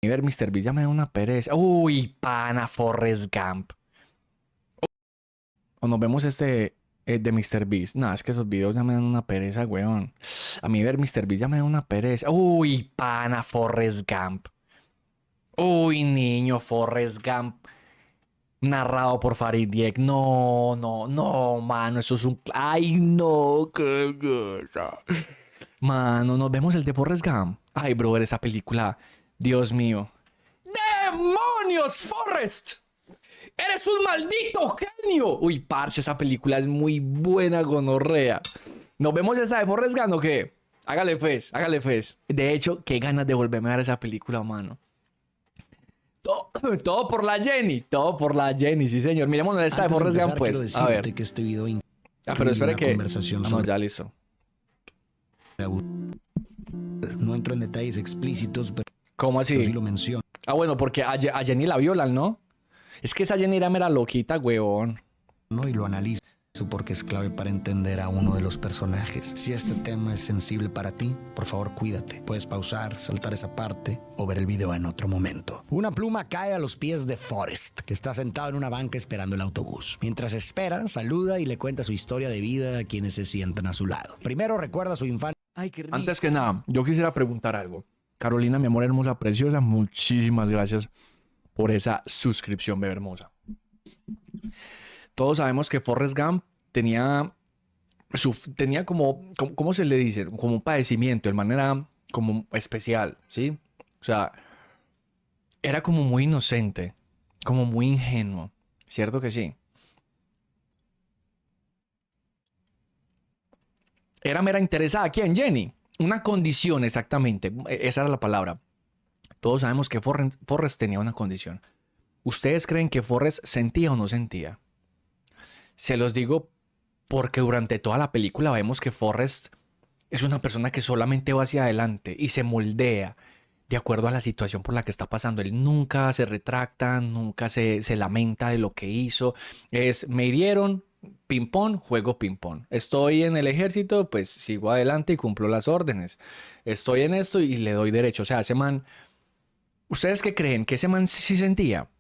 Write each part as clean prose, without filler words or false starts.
ver Mr. Beast ya me da una pereza. Uy, pana, Forrest Gump. O nos vemos de Mr. Beast. Nah, es que esos videos ya me dan una pereza, weón. A mí ver Mr. Beast ya me da una pereza. Uy, pana, Forrest Gump. Uy, niño, Forrest Gump. Narrado por Farid Diek. No, no, no, mano, eso es un... Ay, no, qué cosa. Mano, nos vemos el de Forrest Gump. Ay, brother, esa película. Dios mío. ¡Demonios, Forrest! ¡Eres un maldito genio! Uy, parce, esa película es muy buena, gonorrea. ¿Nos vemos esa de Forrest Gump o qué? Hágale pues, hágale pues. De hecho, qué ganas de volverme a ver esa película, mano. Todo por la Jenny. Todo por la Jenny, sí, señor. Miremos esta de Forrest Gump, pues. A ver. Que este video pero espere que... conversación no, sobre ya listo. No entro en detalles explícitos, pero ¿Cómo así? sí lo menciono. Ah, bueno, porque a Jenny la violan, ¿no? Es que esa Jenny era mera loquita, huevón. Y lo analizo porque es clave para entender a uno de los personajes. Si este tema es sensible para ti, por favor cuídate. Puedes pausar, saltar esa parte o ver el video en otro momento. Una pluma cae a los pies de Forrest, que está sentado en una banca esperando el autobús. Mientras espera, saluda y le cuenta su historia de vida a quienes se sientan a su lado. Primero recuerda su infancia. Ay, qué rico. Antes que nada, yo quisiera preguntar algo. Carolina, mi amor hermosa, preciosa, muchísimas gracias por esa suscripción, bebé hermosa. Todos sabemos que Forrest Gump tenía como, ¿cómo se le dice? Como un padecimiento, de manera como especial, ¿sí? O sea, era como muy inocente, como muy ingenuo, ¿cierto que sí? Era mera interesada. ¿Quién? Jenny. Una condición, exactamente. Esa era la palabra. Todos sabemos que Forrest tenía una condición. ¿Ustedes creen que Forrest sentía o no sentía? Se los digo porque durante toda la película vemos que Forrest es una persona que solamente va hacia adelante y se moldea de acuerdo a la situación por la que está pasando. Él nunca se retracta, nunca se lamenta de lo que hizo. Me hirieron, ping-pong, juego ping-pong. Estoy en el ejército, pues sigo adelante y cumplo las órdenes. Estoy en esto y le doy derecho. O sea, ese man... ¿Ustedes qué creen? ¿Que ese man sí sentía?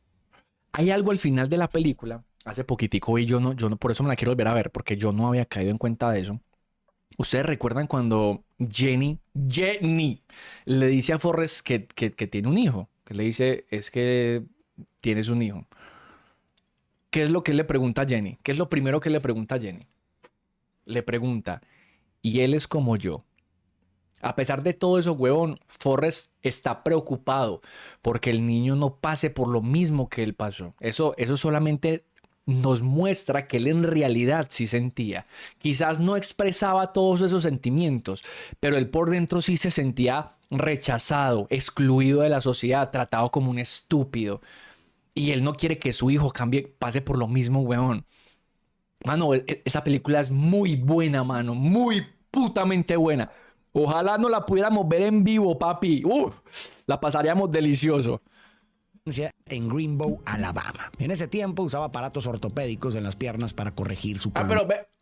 Hay algo al final de la película, hace poquitico y yo no, por eso me la quiero volver a ver, porque yo no había caído en cuenta de eso. ¿Ustedes recuerdan cuando Jenny le dice a Forrest que tiene un hijo? Que le dice, es que tienes un hijo. ¿Qué es lo que le pregunta a Jenny? ¿Qué es lo primero que le pregunta a Jenny? Le pregunta, ¿y él es como yo? A pesar de todo eso, huevón, Forrest está preocupado porque el niño no pase por lo mismo que él pasó. Eso solamente nos muestra que él en realidad sí sentía. Quizás no expresaba todos esos sentimientos, pero él por dentro sí se sentía rechazado, excluido de la sociedad, tratado como un estúpido. Y él no quiere que su hijo pase por lo mismo, huevón. Mano, esa película es muy buena, mano, muy putamente buena. Ojalá no la pudiéramos ver en vivo, papi. La pasaríamos delicioso. En Greenbow, Alabama. En ese tiempo usaba aparatos ortopédicos en las piernas para corregir su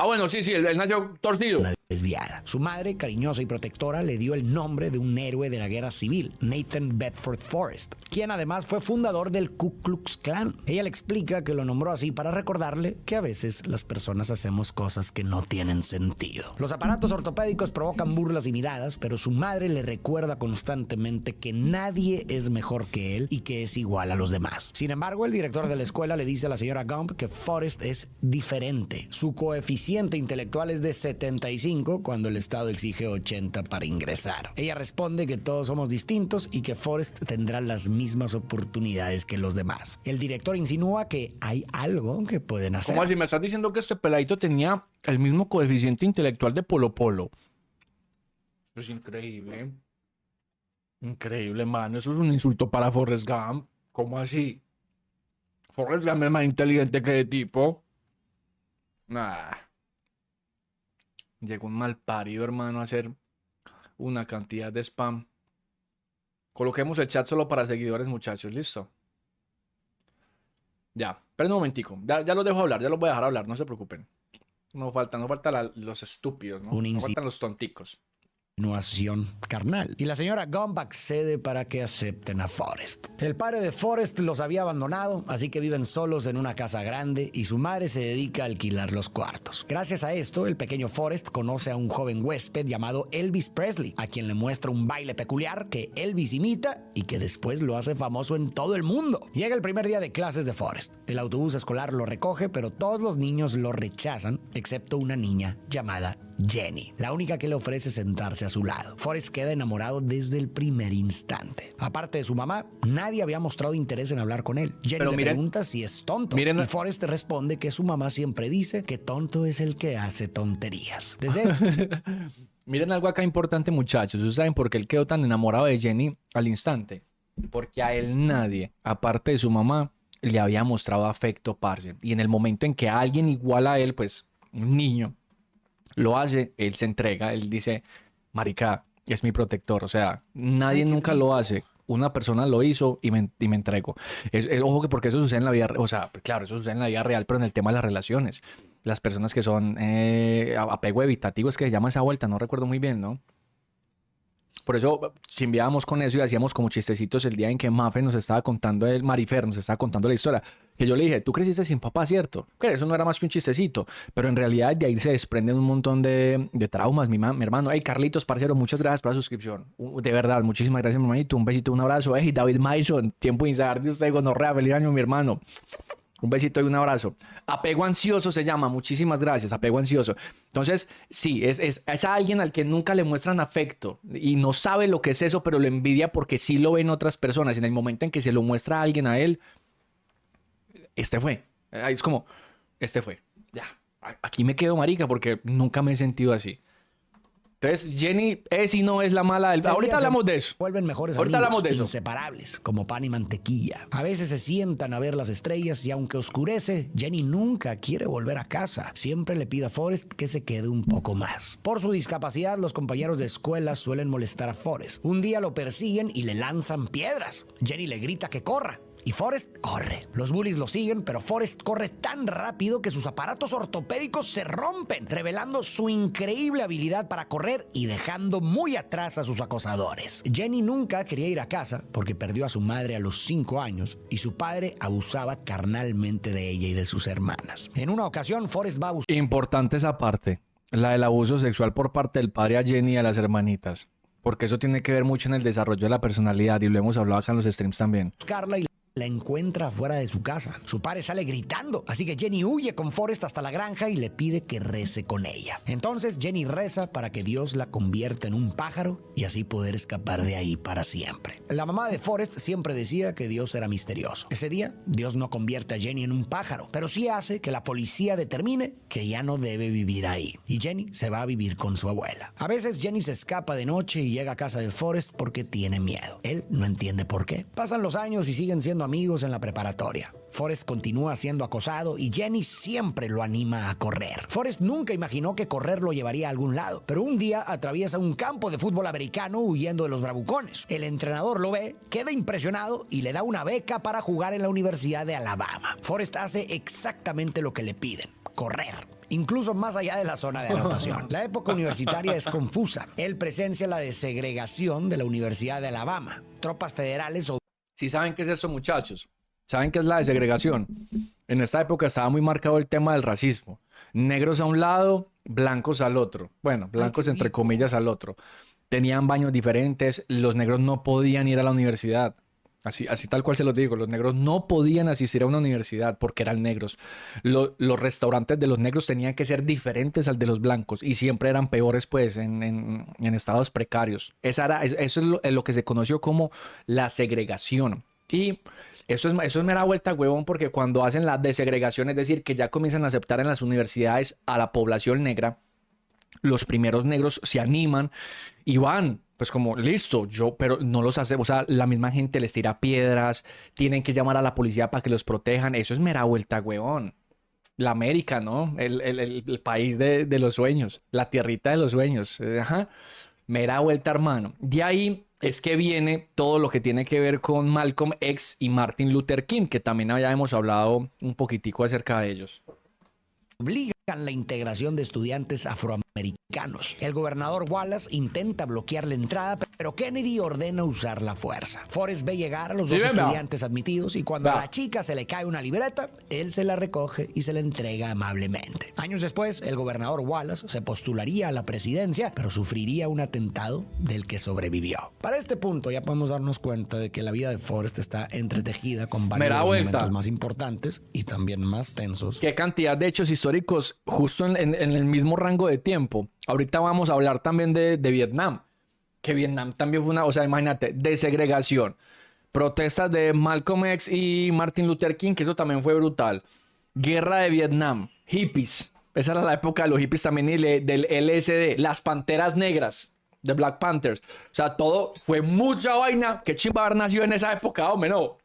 bueno, sí, él nació torcido. Desviada. Su madre, cariñosa y protectora, le dio el nombre de un héroe de la guerra civil, Nathan Bedford Forrest, quien además fue fundador del Ku Klux Klan. Ella le explica que lo nombró así para recordarle que a veces las personas hacemos cosas que no tienen sentido. Los aparatos ortopédicos provocan burlas y miradas, pero su madre le recuerda constantemente que nadie es mejor que él y que es igual a los demás. Sin embargo, el director de la escuela le dice a la señora Gump que Forrest es diferente. Su coeficiente intelectual es de 75 cuando el Estado exige 80 para ingresar. Ella responde que todos somos distintos y que Forrest tendrá las mismas oportunidades que los demás. El director insinúa que hay algo que pueden hacer. ¿Cómo así? ¿Me estás diciendo que este peladito tenía el mismo coeficiente intelectual de Polo Polo? Es increíble. Increíble, mano. Eso es un insulto para Forrest Gump. ¿Cómo así? Forrest Gump es más inteligente que de tipo. Nah. Llegó un mal parido, hermano, a hacer una cantidad de spam. Coloquemos el chat solo para seguidores, muchachos. ¿Listo? Ya. Pero un momentico. Ya los dejo hablar. Ya los voy a dejar hablar. No se preocupen. No faltan los estúpidos, ¿no? No faltan los tonticos. continuación carnal. Y la señora Gump accede para que acepten a Forrest. El padre de Forrest los había abandonado, así que viven solos en una casa grande y su madre se dedica a alquilar los cuartos. Gracias a esto, el pequeño Forrest conoce a un joven huésped llamado Elvis Presley, a quien le muestra un baile peculiar que Elvis imita y que después lo hace famoso en todo el mundo. Llega el primer día de clases de Forrest. El autobús escolar lo recoge, pero todos los niños lo rechazan, excepto una niña llamada Jenny, la única que le ofrece sentarse a su lado. Forrest queda enamorado desde el primer instante. Aparte de su mamá, nadie había mostrado interés en hablar con él. Jenny le pregunta si es tonto y Forrest responde que su mamá siempre dice que tonto es el que hace tonterías. Miren algo acá importante, muchachos. ¿Ustedes saben por qué él quedó tan enamorado de Jenny al instante? Porque a él nadie, aparte de su mamá, le había mostrado afecto, parce. Y en el momento en que alguien igual a él, pues un niño, lo hace, él se entrega, él dice, marica, es mi protector. O sea, nadie nunca lo hace. Una persona lo hizo y me entrego. Ojo que porque eso sucede en la vida, o sea, claro, eso sucede en la vida real, pero en el tema de las relaciones. Las personas que son apego evitativo, es que se llama esa vuelta, no recuerdo muy bien, ¿no? Por eso chimbeábamos con eso y hacíamos como chistecitos el día en que Mafe nos estaba contando, Marifer nos estaba contando la historia. Que yo le dije, tú creciste sin papá, ¿cierto? Que eso no era más que un chistecito. Pero en realidad de ahí se desprenden un montón de traumas, mi hermano. Hey, Carlitos, parcero, muchas gracias por la suscripción. De verdad, muchísimas gracias, mi hermanito. Un besito, un abrazo. Hey, David Mason, tiempo sin saber de usted, gonorrea, feliz año, mi hermano. Un besito y un abrazo. Apego ansioso se llama. Muchísimas gracias. Apego ansioso. Entonces, sí, es a alguien al que nunca le muestran afecto y no sabe lo que es eso, pero lo envidia porque sí lo ven otras personas. Y en el momento en que se lo muestra a alguien a él, este fue. Ahí es como, este fue. Ya. Aquí me quedo, marica, porque nunca me he sentido así. Entonces, Jenny es y no es la mala del... Ahorita hablamos de eso. Vuelven mejores amigos, inseparables, como pan y mantequilla. A veces se sientan a ver las estrellas y aunque oscurece, Jenny nunca quiere volver a casa. Siempre le pide a Forrest que se quede un poco más. Por su discapacidad, los compañeros de escuela suelen molestar a Forrest. Un día lo persiguen y le lanzan piedras. Jenny le grita que corra. Y Forrest corre. Los bullies lo siguen, pero Forrest corre tan rápido que sus aparatos ortopédicos se rompen, revelando su increíble habilidad para correr y dejando muy atrás a sus acosadores. Jenny nunca quería ir a casa porque perdió a su madre a los 5 años y su padre abusaba carnalmente de ella y de sus hermanas. En una ocasión, Forrest va a buscar... Importante esa parte, la del abuso sexual por parte del padre a Jenny y a las hermanitas, porque eso tiene que ver mucho en el desarrollo de la personalidad y lo hemos hablado acá en los streams también. Buscarla y la encuentra fuera de su casa. Su padre sale gritando, así que Jenny huye con Forrest hasta la granja y le pide que rece con ella. Entonces Jenny reza para que Dios la convierta en un pájaro y así poder escapar de ahí para siempre. La mamá de Forrest siempre decía que Dios era misterioso. Ese día, Dios no convierte a Jenny en un pájaro, pero sí hace que la policía determine que ya no debe vivir ahí. Y Jenny se va a vivir con su abuela. A veces Jenny se escapa de noche y llega a casa de Forrest porque tiene miedo. Él no entiende por qué. Pasan los años y siguen siendo amigos en la preparatoria. Forrest continúa siendo acosado y Jenny siempre lo anima a correr. Forrest nunca imaginó que correr lo llevaría a algún lado, pero un día atraviesa un campo de fútbol americano huyendo de los bravucones. El entrenador lo ve, queda impresionado y le da una beca para jugar en la Universidad de Alabama. Forrest hace exactamente lo que le piden: correr. Incluso más allá de la zona de anotación. La época universitaria es confusa. Él presencia la desegregación de la Universidad de Alabama. Tropas federales o... Sí saben qué es eso, muchachos. ¿Saben qué es la desegregación? En esta época estaba muy marcado el tema del racismo. Negros a un lado, blancos al otro. Bueno, blancos entre comillas al otro. Tenían baños diferentes. Los negros no podían ir a la universidad. Así tal cual se los digo. Los negros no podían asistir a una universidad porque eran negros. Los restaurantes de los negros tenían que ser diferentes al de los blancos y siempre eran peores, pues, en estados precarios. Eso es lo que se conoció como la segregación. Y eso es mera vuelta, huevón, porque cuando hacen la desegregación, es decir, que ya comienzan a aceptar en las universidades a la población negra, los primeros negros se animan y van, pues como, listo, pero no los hace, o sea, la misma gente les tira piedras, tienen que llamar a la policía para que los protejan. Eso es mera vuelta, huevón. La América, ¿no? El país de los sueños, la tierrita de los sueños. Ajá. Mera vuelta, hermano. De ahí es que viene todo lo que tiene que ver con Malcolm X y Martin Luther King, que también ya hemos hablado un poquitico acerca de ellos. Obligan la integración de estudiantes afroamericanos afroamericanos. El gobernador Wallace intenta bloquear la entrada, pero Kennedy ordena usar la fuerza. Forrest ve llegar a los dos estudiantes admitidos y cuando a la chica se le cae una libreta, él se la recoge y se la entrega amablemente. Años después, el gobernador Wallace se postularía a la presidencia, pero sufriría un atentado del que sobrevivió. Para este punto ya podemos darnos cuenta de que la vida de Forrest está entretejida con varios momentos más importantes y también más tensos. Qué cantidad de hechos históricos justo en el mismo rango de tiempo. Ahorita vamos a hablar también de Vietnam, que Vietnam también fue una, o sea, imagínate, desegregación, protestas de Malcolm X y Martin Luther King, que eso también fue brutal, guerra de Vietnam, hippies, esa era la época de los hippies también y del LSD, las panteras negras, de Black Panthers, o sea, todo fue mucha vaina, que chimba haber nacido en esa época, hombre, no,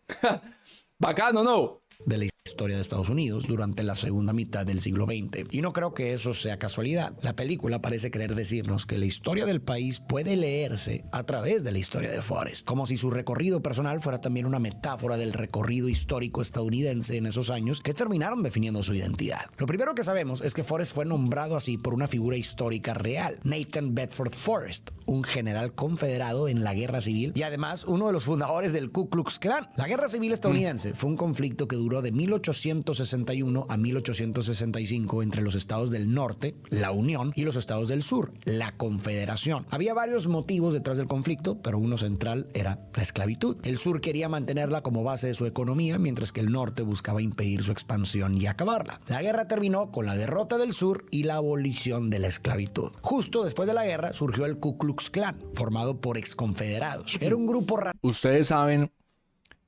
bacano, no. De la historia de Estados Unidos durante la segunda mitad del siglo XX. Y no creo que eso sea casualidad. La película parece querer decirnos que la historia del país puede leerse a través de la historia de Forrest, como si su recorrido personal fuera también una metáfora del recorrido histórico estadounidense en esos años que terminaron definiendo su identidad. Lo primero que sabemos es que Forrest fue nombrado así por una figura histórica real, Nathan Bedford Forrest, un general confederado en la Guerra Civil y además uno de los fundadores del Ku Klux Klan. La Guerra Civil estadounidense fue un conflicto que duró de 1861 a 1865 entre los estados del norte, la Unión, y los estados del sur, la Confederación. Había varios motivos detrás del conflicto, pero uno central era la esclavitud. El sur quería mantenerla como base de su economía, mientras que el norte buscaba impedir su expansión y acabarla. La guerra terminó con la derrota del sur y la abolición de la esclavitud. Justo después de la guerra surgió el Ku Klux Klan, formado por exconfederados. Era un grupo... Ustedes saben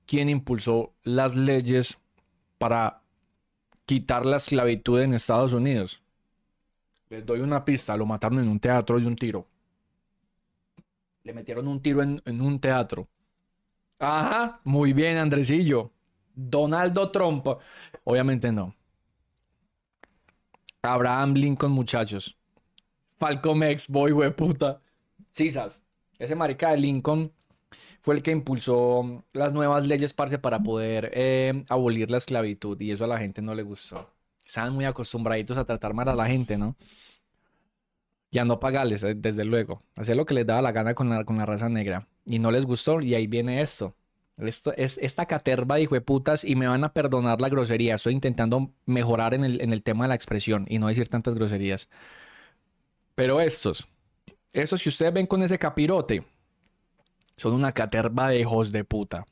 quién impulsó las leyes para quitar la esclavitud en Estados Unidos. Les doy una pista, lo mataron en un teatro de un tiro. Le metieron un tiro en un teatro. Ajá, muy bien, Andresillo. Donaldo Trump. Obviamente no. Abraham Lincoln, muchachos. Malcolm X, boy, hueputa. Cisas. Ese marica de Lincoln fue el que impulsó las nuevas leyes, parce, para poder abolir la esclavitud. Y eso a la gente no le gustó. Estaban muy acostumbraditos a tratar mal a la gente, ¿no? Y a no pagarles, desde luego. Hacer lo que les daba la gana con la raza negra. Y no les gustó. Y ahí viene esto. Esto es esta caterva de hijueputas. Y me van a perdonar la grosería. Estoy intentando mejorar en el tema de la expresión. Y no decir tantas groserías. Pero estos que ustedes ven con ese capirote son una caterva de hijos de puta.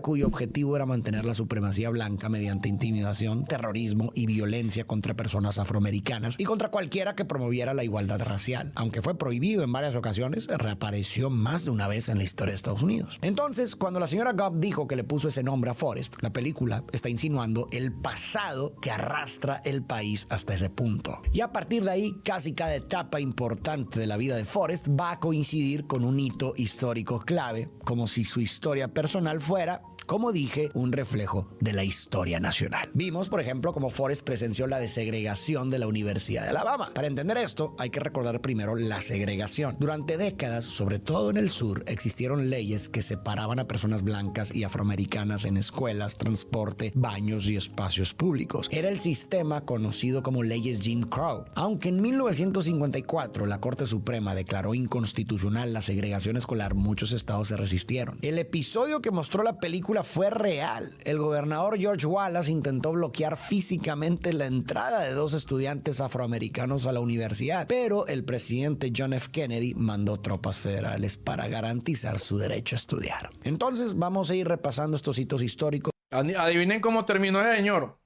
Cuyo objetivo era mantener la supremacía blanca mediante intimidación, terrorismo y violencia contra personas afroamericanas y contra cualquiera que promoviera la igualdad racial. Aunque fue prohibido en varias ocasiones, reapareció más de una vez en la historia de Estados Unidos. Entonces, cuando la señora Gobb dijo que le puso ese nombre a Forrest, la película está insinuando el pasado que arrastra el país hasta ese punto. Y a partir de ahí, casi cada etapa importante de la vida de Forrest va a coincidir con un hito histórico clave, como si su historia personal fuera, como dije, un reflejo de la historia nacional. Vimos, por ejemplo, cómo Forrest presenció la desegregación de la Universidad de Alabama. Para entender esto, hay que recordar primero la segregación. Durante décadas, sobre todo en el sur, existieron leyes que separaban a personas blancas y afroamericanas en escuelas, transporte, baños y espacios públicos. Era el sistema conocido como leyes Jim Crow. Aunque en 1954 la Corte Suprema declaró inconstitucional la segregación escolar, muchos estados se resistieron. El episodio que mostró la película fue real. El gobernador George Wallace intentó bloquear físicamente la entrada de 2 estudiantes afroamericanos a la universidad, pero el presidente John F. Kennedy mandó tropas federales para garantizar su derecho a estudiar. Entonces vamos a ir repasando estos hitos históricos. Adivinen cómo terminó ese señor.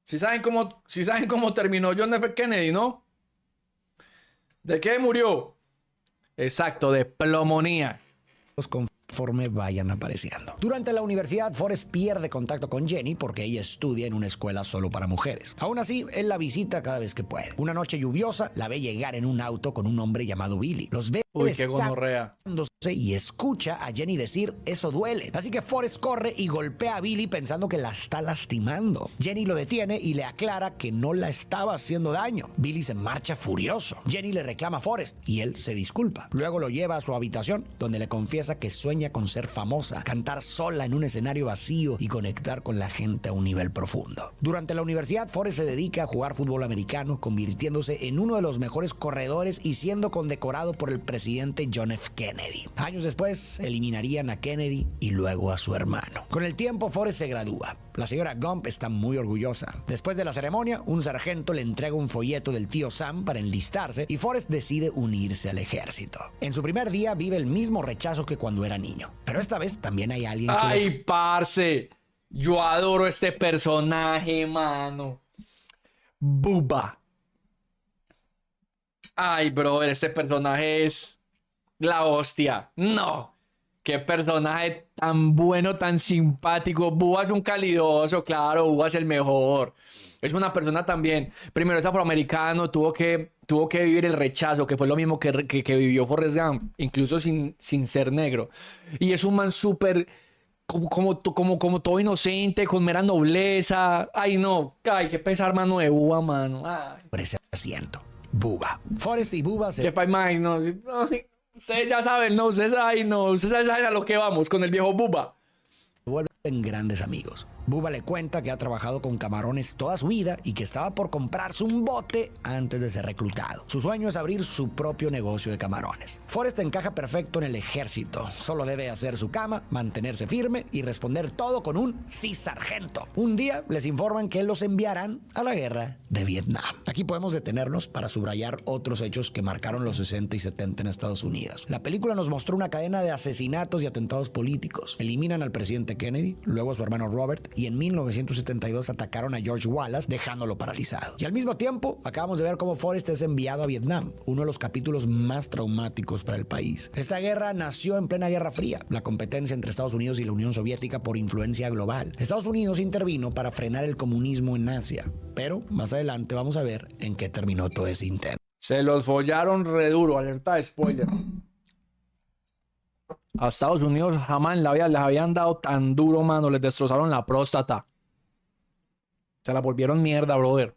Si saben cómo terminó John F. Kennedy, ¿no? ¿De qué murió? Exacto, de pulmonía. Conforme vayan apareciendo. Durante la universidad, Forrest pierde contacto con Jenny porque ella estudia en una escuela solo para mujeres. Aún así, él la visita cada vez que puede. Una noche lluviosa, la ve llegar en un auto con un hombre llamado Billy. Los ve qué gonorrea. Y escucha a Jenny decir, eso duele. Así que Forrest corre y golpea a Billy pensando que la está lastimando. Jenny lo detiene y le aclara que no la estaba haciendo daño. Billy se marcha furioso. Jenny le reclama a Forrest y él se disculpa. Luego lo lleva a su habitación, donde le confiesa que sueña sueña con ser famosa, cantar sola en un escenario vacío y conectar con la gente a un nivel profundo. Durante la universidad, Forrest se dedica a jugar fútbol americano, convirtiéndose en uno de los mejores corredores y siendo condecorado por el presidente John F. Kennedy. Años después, eliminarían a Kennedy y luego a su hermano. Con el tiempo, Forrest se gradúa. La señora Gump está muy orgullosa. Después de la ceremonia, un sargento le entrega un folleto del tío Sam para enlistarse y Forrest decide unirse al ejército. En su primer día vive el mismo rechazo que cuando era niño. Pero esta vez también hay alguien que... ¡Ay, parce! Yo adoro este personaje, mano. Bubba. Ay, brother, este personaje es la hostia. No. Qué personaje tan bueno, tan simpático. Bubba es un calidoso, claro. Bubba es el mejor. Es una persona también. Primero es afroamericano, tuvo que vivir el rechazo, que fue lo mismo que vivió Forrest Gump, incluso sin ser negro. Y es un man súper... Como todo inocente, con mera nobleza. Ay, no. Ay, qué pesar, mano, de Bubba, mano. Ay. Por ese asiento. Bubba. Forrest y Bubba se... No. Ustedes ya saben, no. Ustedes saben a lo que vamos con el viejo Bubba. vuelven grandes amigos. Bubba le cuenta que ha trabajado con camarones toda su vida y que estaba por comprarse un bote antes de ser reclutado. Su sueño es abrir su propio negocio de camarones. Forrest encaja perfecto en el ejército. Solo debe hacer su cama, mantenerse firme y responder todo con un sí, sargento. Un día les informan que los enviarán a la guerra de Vietnam. Aquí podemos detenernos para subrayar otros hechos que marcaron los 60 y 70 en Estados Unidos. La película nos mostró una cadena de asesinatos y atentados políticos. Eliminan al presidente Kennedy, luego a su hermano Robert, y en 1972 atacaron a George Wallace, dejándolo paralizado. Y al mismo tiempo, acabamos de ver cómo Forrest es enviado a Vietnam, uno de los capítulos más traumáticos para el país. Esta guerra nació en plena Guerra Fría, la competencia entre Estados Unidos y la Unión Soviética por influencia global. Estados Unidos intervino para frenar el comunismo en Asia, pero más adelante vamos a ver en qué terminó todo ese intento. Se los follaron re duro, alerta de spoiler. A Estados Unidos jamás en la vida les habían dado tan duro, mano. Les destrozaron la próstata. Se la volvieron mierda, brother.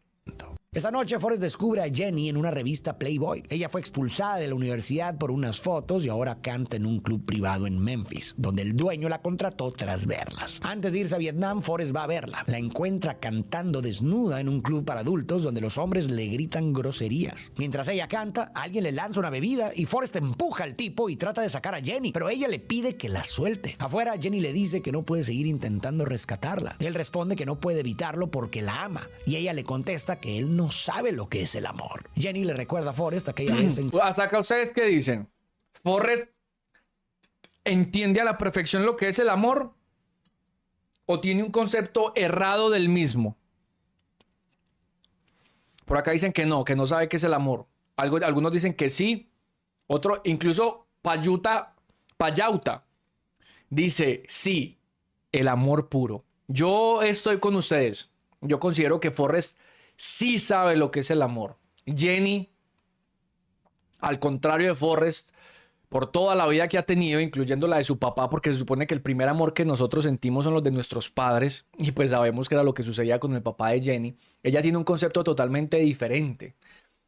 Esa noche Forrest descubre a Jenny en una revista Playboy. Ella fue expulsada de la universidad por unas fotos y ahora canta en un club privado en Memphis, donde el dueño la contrató tras verlas. Antes de irse a Vietnam, Forrest va a verla. La encuentra cantando desnuda en un club para adultos donde los hombres le gritan groserías. Mientras ella canta, alguien le lanza una bebida y Forrest empuja al tipo y trata de sacar a Jenny, pero ella le pide que la suelte. Afuera, Jenny le dice que no puede seguir intentando rescatarla. Él responde que no puede evitarlo porque la ama y ella le contesta que él no sabe lo que es el amor. Jenny le recuerda a Forrest aquella vez en... ¿Hasta acá ustedes qué dicen? ¿Forrest entiende a la perfección lo que es el amor? ¿O tiene un concepto errado del mismo? Por acá dicen que no sabe qué es el amor. Algunos dicen que sí. Otro, incluso Payauta dice sí, el amor puro. Yo estoy con ustedes. Yo considero que Forrest sí sabe lo que es el amor. Jenny, al contrario de Forrest, por toda la vida que ha tenido, incluyendo la de su papá, porque se supone que el primer amor que nosotros sentimos son los de nuestros padres, y pues sabemos que era lo que sucedía con el papá de Jenny. Ella tiene un concepto totalmente diferente.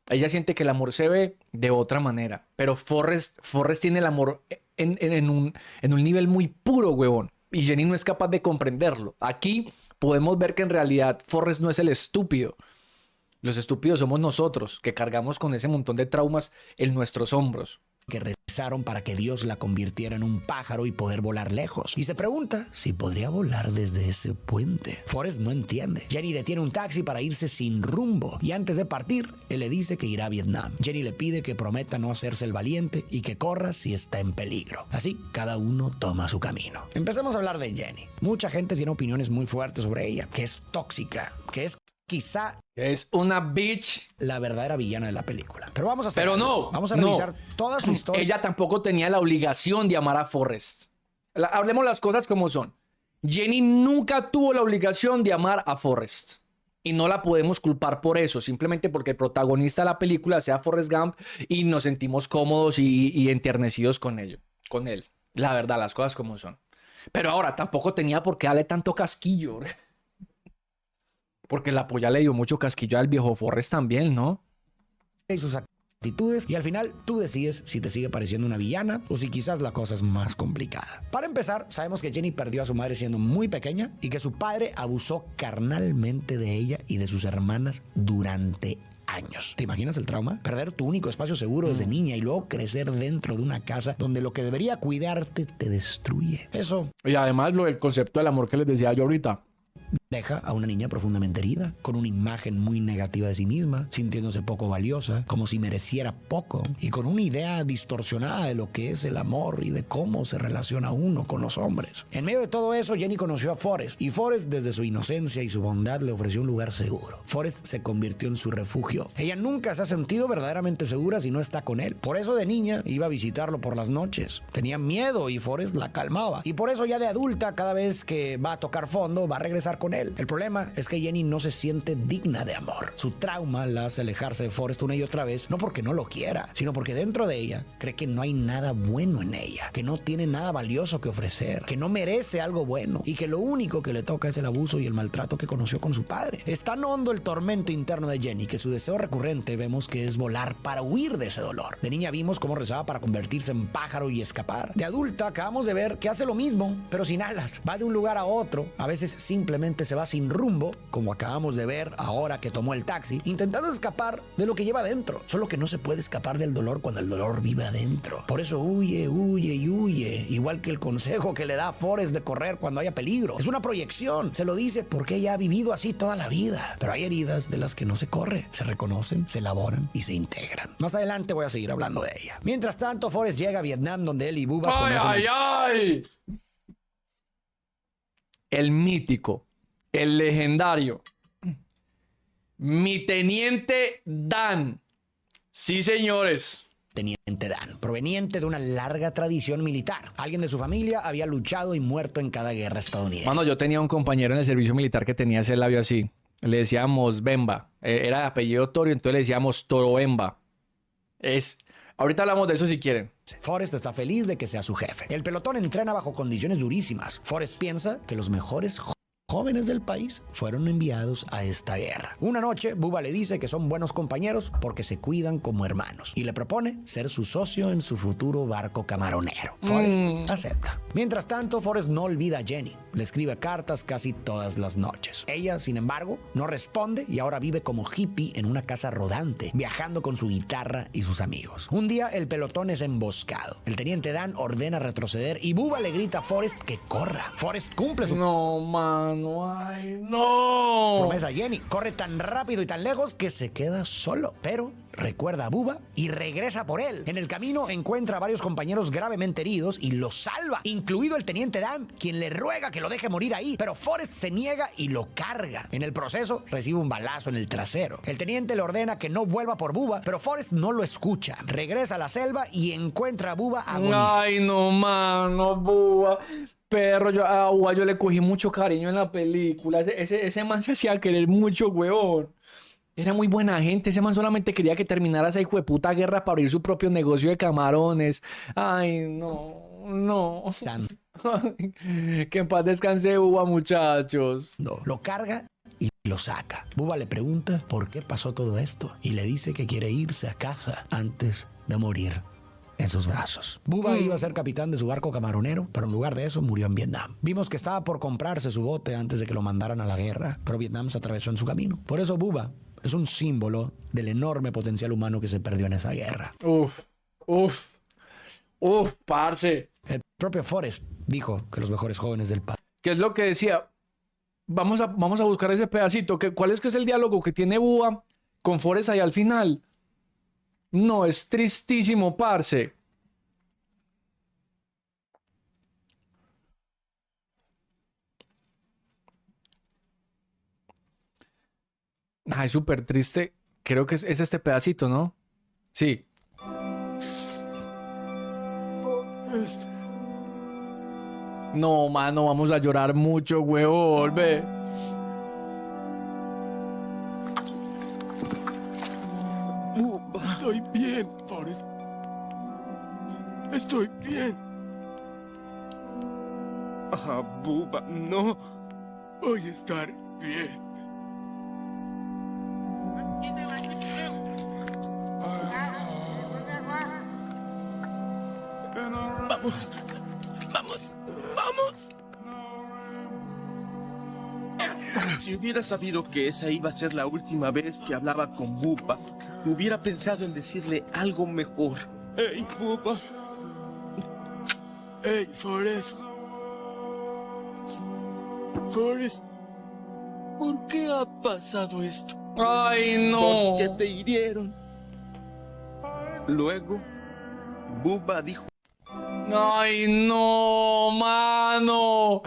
Ella siente que el amor se ve de otra manera, pero Forrest tiene el amor en un nivel muy puro, huevón, y Jenny no es capaz de comprenderlo. Aquí podemos ver que en realidad Forrest no es el estúpido. Los estúpidos somos nosotros, que cargamos con ese montón de traumas en nuestros hombros. Que rezaron para que Dios la convirtiera en un pájaro y poder volar lejos. Y se pregunta si podría volar desde ese puente. Forrest no entiende. Jenny detiene un taxi para irse sin rumbo. Y antes de partir, él le dice que irá a Vietnam. Jenny le pide que prometa no hacerse el valiente y que corra si está en peligro. Así, cada uno toma su camino. Empecemos a hablar de Jenny. Mucha gente tiene opiniones muy fuertes sobre ella. Que es tóxica, que es quizá es una bitch, la verdadera villana de la película. Pero vamos a hacer pero algo. no, Vamos a revisar toda su historia. Ella tampoco tenía la obligación de amar a Forrest. Hablemos las cosas como son. Jenny nunca tuvo la obligación de amar a Forrest. Y no la podemos culpar por eso, simplemente porque el protagonista de la película sea Forrest Gump y nos sentimos cómodos y enternecidos con él. La verdad, las cosas como son. Pero ahora, tampoco tenía por qué darle tanto casquillo. Porque la polla le dio mucho casquillo al viejo Forrest también, ¿no? Y sus actitudes y al final tú decides si te sigue pareciendo una villana o si quizás la cosa es más complicada. Para empezar, sabemos que Jenny perdió a su madre siendo muy pequeña y que su padre abusó carnalmente de ella y de sus hermanas durante años. ¿Te imaginas el trauma? Perder tu único espacio seguro desde niña y luego crecer dentro de una casa donde lo que debería cuidarte te destruye. Eso Y además el concepto del amor que les decía yo ahorita. deja a una niña profundamente herida, con una imagen muy negativa de sí misma, sintiéndose poco valiosa, como si mereciera poco, y con una idea distorsionada de lo que es el amor y de cómo se relaciona uno con los hombres. En medio de todo eso, Jenny conoció a Forrest, y Forrest, desde su inocencia y su bondad, le ofreció un lugar seguro. Forrest se convirtió en su refugio. Ella nunca se ha sentido verdaderamente segura si no está con él. Por eso de niña iba a visitarlo por las noches. Tenía miedo y Forrest la calmaba. Y por eso ya de adulta, cada vez que va a tocar fondo, va a regresar con él. El problema es que Jenny no se siente digna de amor. Su trauma la hace alejarse de Forrest una y otra vez, no porque no lo quiera, sino porque dentro de ella cree que no hay nada bueno en ella, que no tiene nada valioso que ofrecer, que no merece algo bueno y que lo único que le toca es el abuso y el maltrato que conoció con su padre. Es tan hondo el tormento interno de Jenny que su deseo recurrente vemos que es volar para huir de ese dolor. De niña vimos cómo rezaba para convertirse en pájaro y escapar. De adulta acabamos de ver que hace lo mismo, pero sin alas. Va de un lugar a otro, a veces simplemente se va sin rumbo, como acabamos de ver ahora que tomó el taxi, intentando escapar de lo que lleva adentro. Solo que no se puede escapar del dolor cuando el dolor vive adentro. Por eso huye, huye y huye, igual que el consejo que le da a Forrest de correr cuando haya peligro. Es una proyección, se lo dice porque ella ha vivido así toda la vida. Pero hay heridas de las que no se corre, se reconocen, se elaboran y se integran. Más adelante voy a seguir hablando de ella. Mientras tanto, Forrest llega a Vietnam, donde él y Bubba conocen... ¡Ay! El mítico, el legendario, mi teniente Dan. Sí, señores. Teniente Dan, proveniente de una larga tradición militar. Alguien de su familia había luchado y muerto en cada guerra estadounidense. Mano, yo tenía un compañero en el servicio militar que tenía ese labio así. Le decíamos Bemba. Era de apellido Torio, entonces le decíamos Toro Bemba. Ahorita hablamos de eso si quieren. Forrest está feliz de que sea su jefe. El pelotón entrena bajo condiciones durísimas. Forrest piensa que los mejores jóvenes del país fueron enviados a esta guerra. Una noche, Bubba le dice que son buenos compañeros porque se cuidan como hermanos y le propone ser su socio en su futuro barco camaronero. Forrest acepta. Mientras tanto, Forrest no olvida a Jenny. Le escribe cartas casi todas las noches. Ella, sin embargo, no responde y ahora vive como hippie en una casa rodante, viajando con su guitarra y sus amigos. Un día, el pelotón es emboscado. El teniente Dan ordena retroceder y Bubba le grita a Forrest que corra. Forrest cumple su... No, mano, ay, no. promesa a Jenny. Corre tan rápido y tan lejos que se queda solo. Pero recuerda a Bubba y regresa por él. En el camino encuentra a varios compañeros gravemente heridos y los salva, incluido el teniente Dan, quien le ruega que lo deje morir ahí. Pero Forrest se niega y lo carga. En el proceso recibe un balazo en el trasero. El teniente le ordena que no vuelva por Bubba, pero Forrest no lo escucha. Regresa a la selva y encuentra a Bubba agonizando. Ay, no, mano, Bubba. Perro, a Bubba yo le cogí mucho cariño en la película. Ese man se hacía querer mucho, huevón. Era muy buena gente. Ese man solamente quería que terminara esa hijueputa guerra para abrir su propio negocio de camarones. Ay, no, no. Que en paz descanse Bubba, muchachos. Lo carga y lo saca. Bubba le pregunta por qué pasó todo esto y le dice que quiere irse a casa antes de morir en sus brazos. Bubba iba a ser capitán de su barco camaronero, pero en lugar de eso murió en Vietnam. Vimos que estaba por comprarse su bote antes de que lo mandaran a la guerra, pero Vietnam se atravesó en su camino. Por eso Bubba es un símbolo del enorme potencial humano que se perdió en esa guerra. Parce. El propio Forrest dijo que los mejores jóvenes del país... ¿Qué es lo que decía? Vamos a buscar ese pedacito. ¿Cuál es que es el diálogo que tiene Bubba con Forrest ahí al final? No, es tristísimo, parce. Ay, súper triste. Creo que es este pedacito, ¿no? Sí. No, mano, vamos a llorar mucho, huevón, ve. Estoy bien, Forrest. Estoy bien. Ah, Bubba, no. Voy a estar bien. Vamos, vamos, vamos. Si hubiera sabido que esa iba a ser la última vez que hablaba con Bubba, hubiera pensado en decirle algo mejor. Hey, Bubba. Hey, Forrest. Forrest, ¿por qué ha pasado esto? Ay, no. ¿Por qué te hirieron? Luego, Bubba dijo: Ay, no, mano.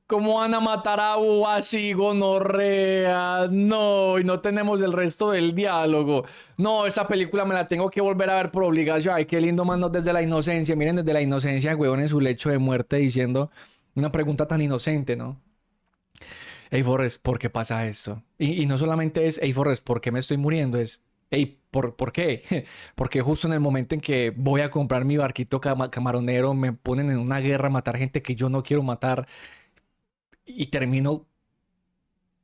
¿Cómo van a matar a Bubba así, gonorrea? No, y no tenemos el resto del diálogo. No, esta película me la tengo que volver a ver por obligación. Ay, qué lindo, mano, desde la inocencia. Miren, desde la inocencia, huevón, en su lecho de muerte diciendo una pregunta tan inocente, ¿no? Hey, Forrest, ¿por qué pasa esto? Y no solamente es, hey, Forrest, ¿por qué me estoy muriendo? Es, hey, ¿por qué? Porque justo en el momento en que voy a comprar mi barquito camaronero, me ponen en una guerra a matar gente que yo no quiero matar y termino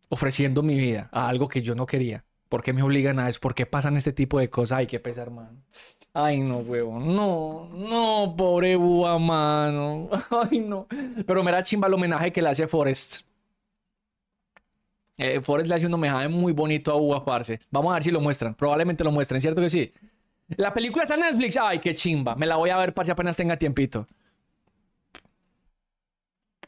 ofreciendo mi vida a algo que yo no quería. ¿Por qué me obligan a eso? ¿Por qué pasan este tipo de cosas? Ay, qué pesar, mano. Ay, no, huevo. No, no, pobre Búa, mano. Ay, no. Pero me da chimba el homenaje que le hace Forrest. Forrest le hace un homenaje muy bonito a Búa, parce. Vamos a ver si lo muestran. Probablemente lo muestren, ¿cierto que sí? La película está en Netflix. Ay, qué chimba. Me la voy a ver, parce, apenas tenga tiempito.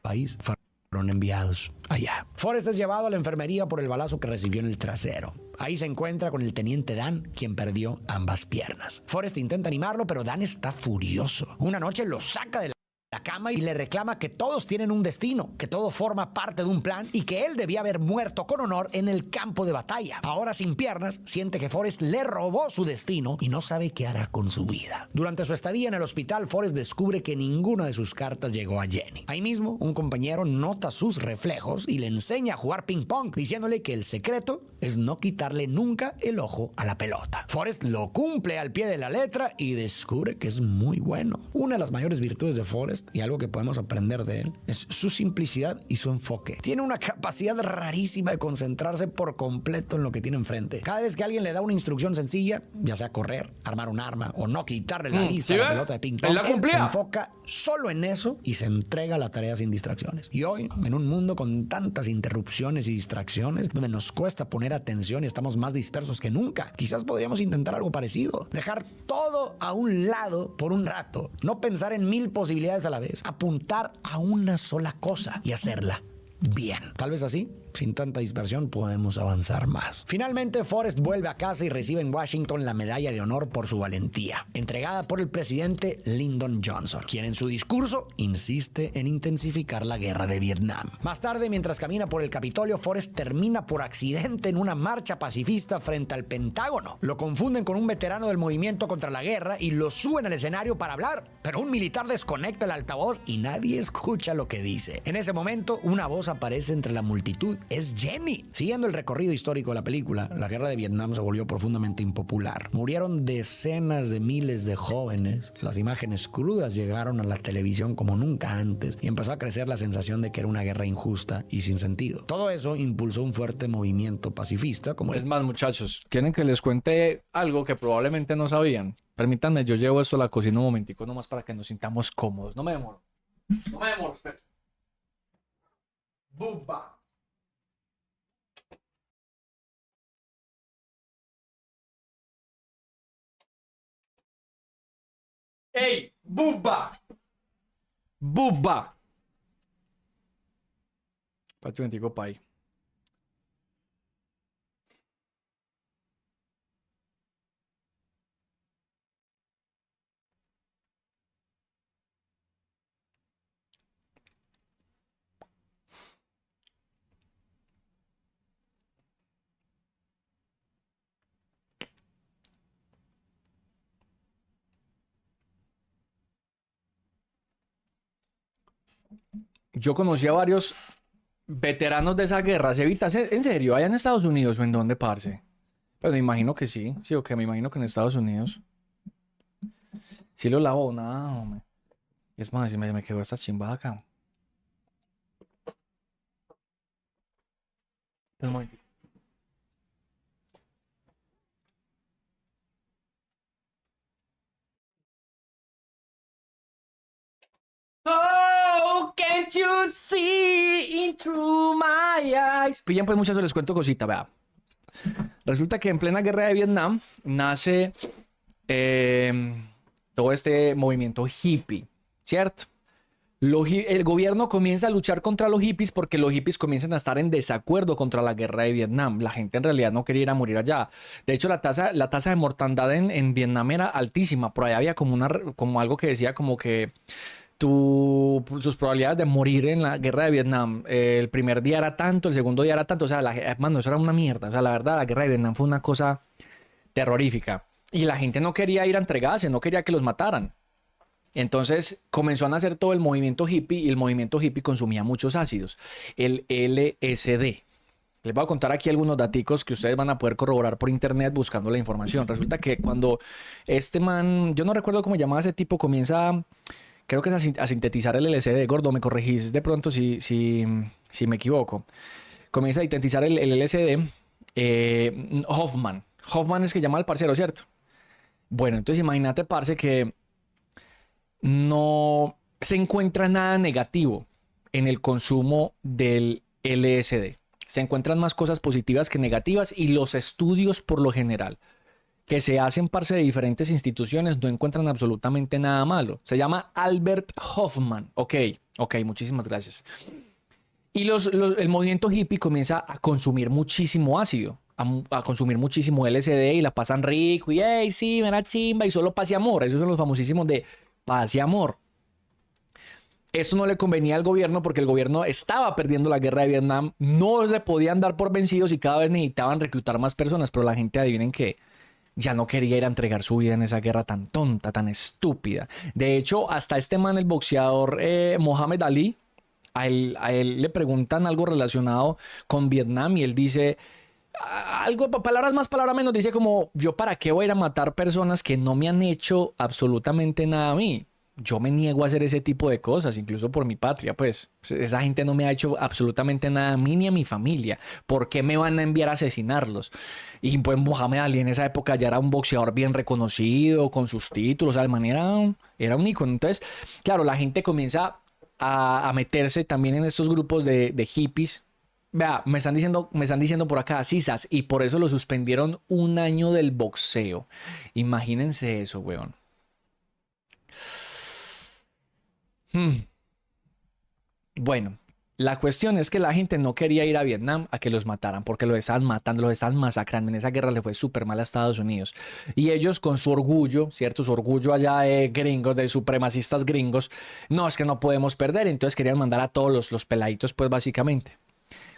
País fueron enviados allá. Forrest es llevado a la enfermería por el balazo que recibió en el trasero. Ahí se encuentra con el teniente Dan, quien perdió ambas piernas. Forrest intenta animarlo, pero Dan está furioso. Una noche lo saca de la cama y le reclama que todos tienen un destino, que todo forma parte de un plan y que él debía haber muerto con honor en el campo de batalla. Ahora sin piernas, siente que Forrest le robó su destino y no sabe qué hará con su vida. Durante su estadía en el hospital, Forrest descubre que ninguna de sus cartas llegó a Jenny. Ahí mismo, un compañero nota sus reflejos y le enseña a jugar ping pong, diciéndole que el secreto es no quitarle nunca el ojo a la pelota. Forrest lo cumple al pie de la letra y descubre que es muy bueno. Una de las mayores virtudes de Forrest, y algo que podemos aprender de él, es su simplicidad y su enfoque. Tiene una capacidad rarísima de concentrarse por completo en lo que tiene enfrente. Cada vez que alguien le da una instrucción sencilla, ya sea correr, armar un arma o no quitarle la vista a la pelota de ping pong, él se enfoca solo en eso y se entrega a la tarea sin distracciones. Y hoy, en un mundo con tantas interrupciones y distracciones, donde nos cuesta poner atención y estamos más dispersos que nunca, quizás podríamos intentar algo parecido. Dejar todo a un lado por un rato. No pensar en 1000 posibilidades a la vez. Apuntar a una sola cosa y hacerla bien. Tal vez así, sin tanta dispersión, podemos avanzar más. Finalmente, Forrest vuelve a casa y recibe en Washington la medalla de honor por su valentía, entregada por el presidente Lyndon Johnson, quien en su discurso insiste en intensificar la guerra de Vietnam. Más tarde, mientras camina por el Capitolio, Forrest termina por accidente en una marcha pacifista frente al Pentágono. Lo confunden con un veterano del movimiento contra la guerra y lo suben al escenario para hablar, pero un militar desconecta el altavoz y nadie escucha lo que dice. En ese momento, una voz aparece entre la multitud. Es Jenny. Siguiendo el recorrido histórico de la película, la guerra de Vietnam se volvió profundamente impopular. Murieron decenas de miles de jóvenes. Las imágenes crudas llegaron a la televisión como nunca antes y empezó a crecer la sensación de que era una guerra injusta y sin sentido. Todo eso impulsó un fuerte movimiento pacifista como Es más, muchachos, ¿quieren que les cuente algo que probablemente no sabían? Permítanme, yo llevo esto a la cocina un momentico nomás para que nos sintamos cómodos. No me demoro. No me demoro, espera. Bubba. ¡Ey! ¡Bubba! ¡Bubba! Espérate un momentico, pai. Yo conocí a varios veteranos de esa guerra. ¿Evitas en serio? ¿Allá en Estados Unidos o en dónde, parce? Pues me imagino que sí. Sí, o que me imagino que en Estados Unidos. Sí lo lavó, nada, hombre. Es más, me quedó esta chimbada acá. Un momentico. you see in through my eyes. Pillan pues muchachos, les cuento cosita, vea. Resulta que en plena guerra de Vietnam nace todo este movimiento hippie, ¿cierto? El gobierno comienza a luchar contra los hippies porque los hippies comienzan a estar en desacuerdo contra la guerra de Vietnam. La gente en realidad no quería ir a morir allá. De hecho, la tasa de mortandad en Vietnam era altísima. Por ahí había como algo que decía como que sus probabilidades de morir en la guerra de Vietnam, el primer día era tanto, el segundo día era tanto. O sea, mano, eso era una mierda. O sea, la verdad, la guerra de Vietnam fue una cosa terrorífica. Y la gente no quería ir a entregarse, no quería que los mataran. Entonces comenzó a nacer todo el movimiento hippie y el movimiento hippie consumía muchos ácidos, el LSD. Les voy a contar aquí algunos daticos que ustedes van a poder corroborar por internet buscando la información. Resulta que cuando este man, yo no recuerdo cómo llamaba ese tipo, comienza, creo que es a sintetizar el LSD. Gordo, me corregís de pronto si me equivoco. Comienza a sintetizar el LSD. Hoffman es que llama al parcero, ¿cierto? Bueno, entonces imagínate, parce, que no se encuentra nada negativo en el consumo del LSD. Se encuentran más cosas positivas que negativas y los estudios por lo general que se hacen parte de diferentes instituciones no encuentran absolutamente nada malo. Se llama Albert Hoffman. Ok, muchísimas gracias. Y el movimiento hippie comienza a consumir muchísimo ácido, a consumir muchísimo LSD y la pasan rico y hey, sí, mira chimba y solo paz y amor. Esos son los famosísimos de paz y amor. Esto no le convenía al gobierno porque el gobierno estaba perdiendo la guerra de Vietnam, no le podían dar por vencidos y cada vez necesitaban reclutar más personas, pero la gente, adivinen qué, ya no quería ir a entregar su vida en esa guerra tan tonta, tan estúpida. De hecho, hasta este man, el boxeador Muhammad Ali, a él le preguntan algo relacionado con Vietnam y él dice algo, palabras más, palabras menos, dice como, yo para qué voy a ir a matar personas que no me han hecho absolutamente nada a mí. Yo me niego a hacer ese tipo de cosas, incluso por mi patria, pues. Esa gente no me ha hecho absolutamente nada a mí ni a mi familia. ¿Por qué me van a enviar a asesinarlos? Y pues Muhammad Ali en esa época ya era un boxeador bien reconocido, con sus títulos, o sea, de manera, era un ícono. Entonces, claro, la gente comienza a meterse también en estos grupos de hippies. Vea, me están diciendo por acá, sisas, y por eso lo suspendieron 1 año del boxeo. Imagínense eso, weón. Bueno, la cuestión es que la gente no quería ir a Vietnam a que los mataran porque los estaban matando, los estaban masacrando. En esa guerra le fue súper mal a Estados Unidos. Y ellos con su orgullo, ¿cierto? Su orgullo allá de gringos, de supremacistas gringos, no, es que no podemos perder. Entonces querían mandar a todos los peladitos, pues básicamente.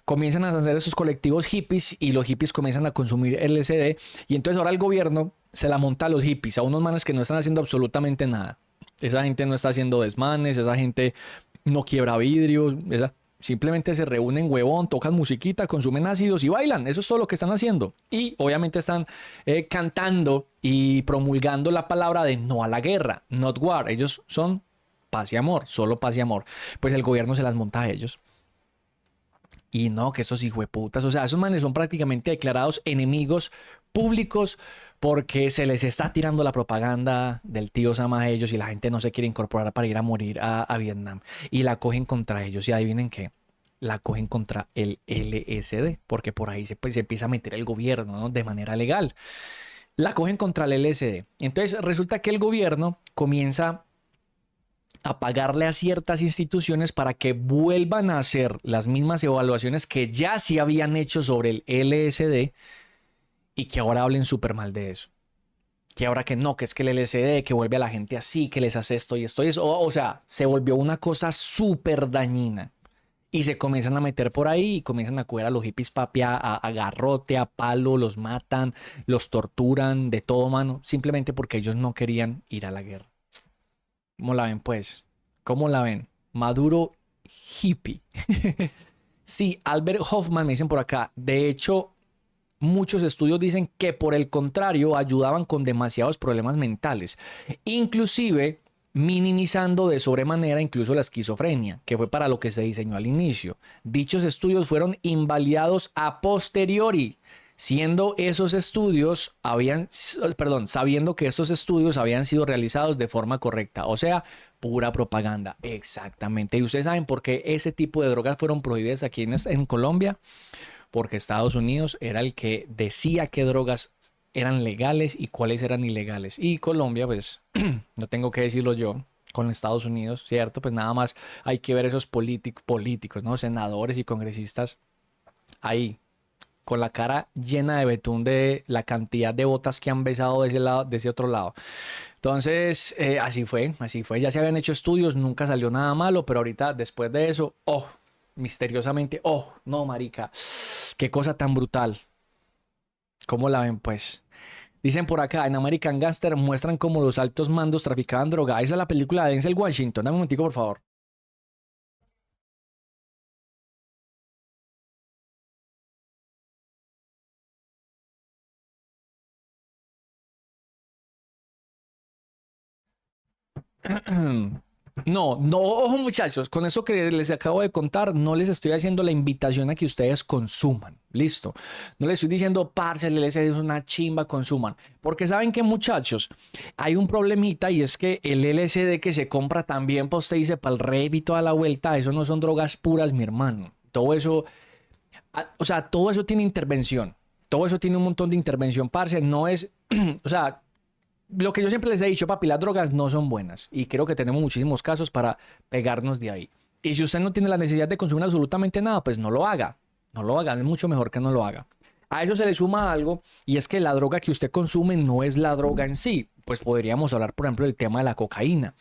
Comienzan a hacer esos colectivos hippies y los hippies comienzan a consumir LSD. Y entonces ahora el gobierno se la monta a los hippies, a unos manes que no están haciendo absolutamente nada. Esa gente no está haciendo desmanes, esa gente no quiebra vidrios, simplemente se reúnen, huevón, tocan musiquita, consumen ácidos y bailan. Eso es todo lo que están haciendo. Y obviamente están cantando y promulgando la palabra de no a la guerra, not war. Ellos son paz y amor, solo paz y amor. Pues el gobierno se las monta a ellos. Y no, que esos hijueputas, o sea, esos manes son prácticamente declarados enemigos públicos porque se les está tirando la propaganda del tío Sam a ellos y la gente no se quiere incorporar para ir a morir a Vietnam. Y la cogen contra ellos y adivinen qué, la cogen contra el LSD, porque por ahí se empieza a meter el gobierno, ¿no? De manera legal. La cogen contra el LSD. Entonces resulta que el gobierno comienza a pagarle a ciertas instituciones para que vuelvan a hacer las mismas evaluaciones que ya se habían hecho sobre el LSD y que ahora hablen súper mal de eso. Que ahora que no, que es que el LSD, que vuelve a la gente así, que les hace esto y esto y eso. O sea, se volvió una cosa súper dañina. Y se comienzan a meter por ahí y comienzan a coger a los hippies, papi, a garrote, a palo, los matan, los torturan, de todo, mano, simplemente porque ellos no querían ir a la guerra. ¿Cómo la ven, pues? ¿Cómo la ven? Maduro hippie. Sí, Albert Hoffman, me dicen por acá. De hecho, muchos estudios dicen que por el contrario ayudaban con demasiados problemas mentales, inclusive minimizando de sobremanera incluso la esquizofrenia, que fue para lo que se diseñó al inicio. Dichos estudios fueron invalidados a posteriori, sabiendo que esos estudios habían sido realizados de forma correcta. O sea, pura propaganda. Exactamente. ¿Y ustedes saben por qué ese tipo de drogas fueron prohibidas aquí en Colombia? Porque Estados Unidos era el que decía qué drogas eran legales y cuáles eran ilegales. Y Colombia, pues, no tengo que decirlo yo, con Estados Unidos, ¿cierto? Pues nada más hay que ver esos políticos, ¿no? Senadores y congresistas ahí, con la cara llena de betún de la cantidad de botas que han besado de ese lado, de ese otro lado. Entonces, así fue. Ya se habían hecho estudios, nunca salió nada malo, pero ahorita, después de eso, oh, misteriosamente, oh, no, marica, qué cosa tan brutal. ¿Cómo la ven, pues? Dicen por acá, en American Gangster muestran cómo los altos mandos traficaban droga. Esa es la película de Denzel Washington. Dame un momentico, por favor. No, no, ojo muchachos, con eso que les acabo de contar, no les estoy haciendo la invitación a que ustedes consuman, listo. No les estoy diciendo, parce, el LSD es una chimba, consuman. Porque saben que muchachos, hay un problemita y es que el LSD que se compra también, pues usted dice, para el rave y toda la vuelta, eso no son drogas puras, mi hermano. Todo eso, o sea, todo eso tiene intervención. Todo eso tiene un montón de intervención, parce, no es, o sea... Lo que yo siempre les he dicho, papi, las drogas no son buenas y creo que tenemos muchísimos casos para pegarnos de ahí. Y si usted no tiene la necesidad de consumir absolutamente nada, pues no lo haga. No lo haga, es mucho mejor que no lo haga. A eso se le suma algo y es que la droga que usted consume no es la droga en sí. Pues podríamos hablar, por ejemplo, del tema de la cocaína.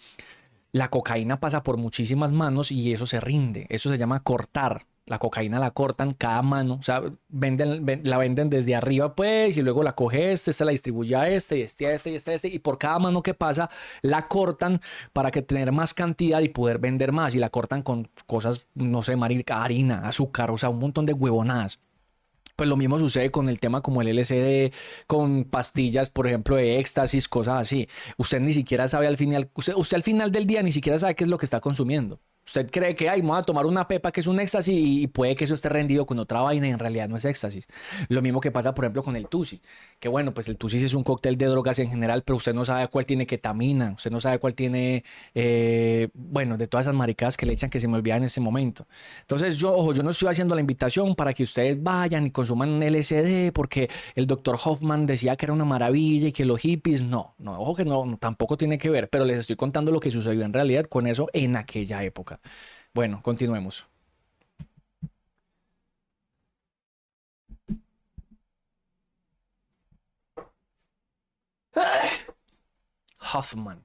La cocaína pasa por muchísimas manos y eso se rinde. Eso se llama cortar. La cocaína la cortan cada mano, o sea, la venden desde arriba, pues, y luego la coge esta la distribuye a y por cada mano que pasa, la cortan para que tener más cantidad y poder vender más. Y la cortan con cosas, no sé, harina, azúcar, o sea, un montón de huevonadas. Pues lo mismo sucede con el tema como el LSD, con pastillas, por ejemplo, de éxtasis, cosas así. Usted ni siquiera sabe usted al final del día ni siquiera sabe qué es lo que está consumiendo. Usted cree que, ay, me voy a tomar una pepa que es un éxtasis y puede que eso esté rendido con otra vaina y en realidad no es éxtasis. Lo mismo que pasa, por ejemplo, con el tusi. Que bueno, pues el tusi es un cóctel de drogas en general, pero usted no sabe cuál tiene ketamina, usted no sabe cuál tiene, bueno, de todas esas maricadas que le echan que se me olvidan en ese momento. Entonces, ojo, yo no estoy haciendo la invitación para que ustedes vayan y consuman LSD porque el doctor Hoffman decía que era una maravilla y que los hippies, no, ojo que no, tampoco tiene que ver, pero les estoy contando lo que sucedió en realidad con eso en aquella época. Bueno, continuemos. Hoffman.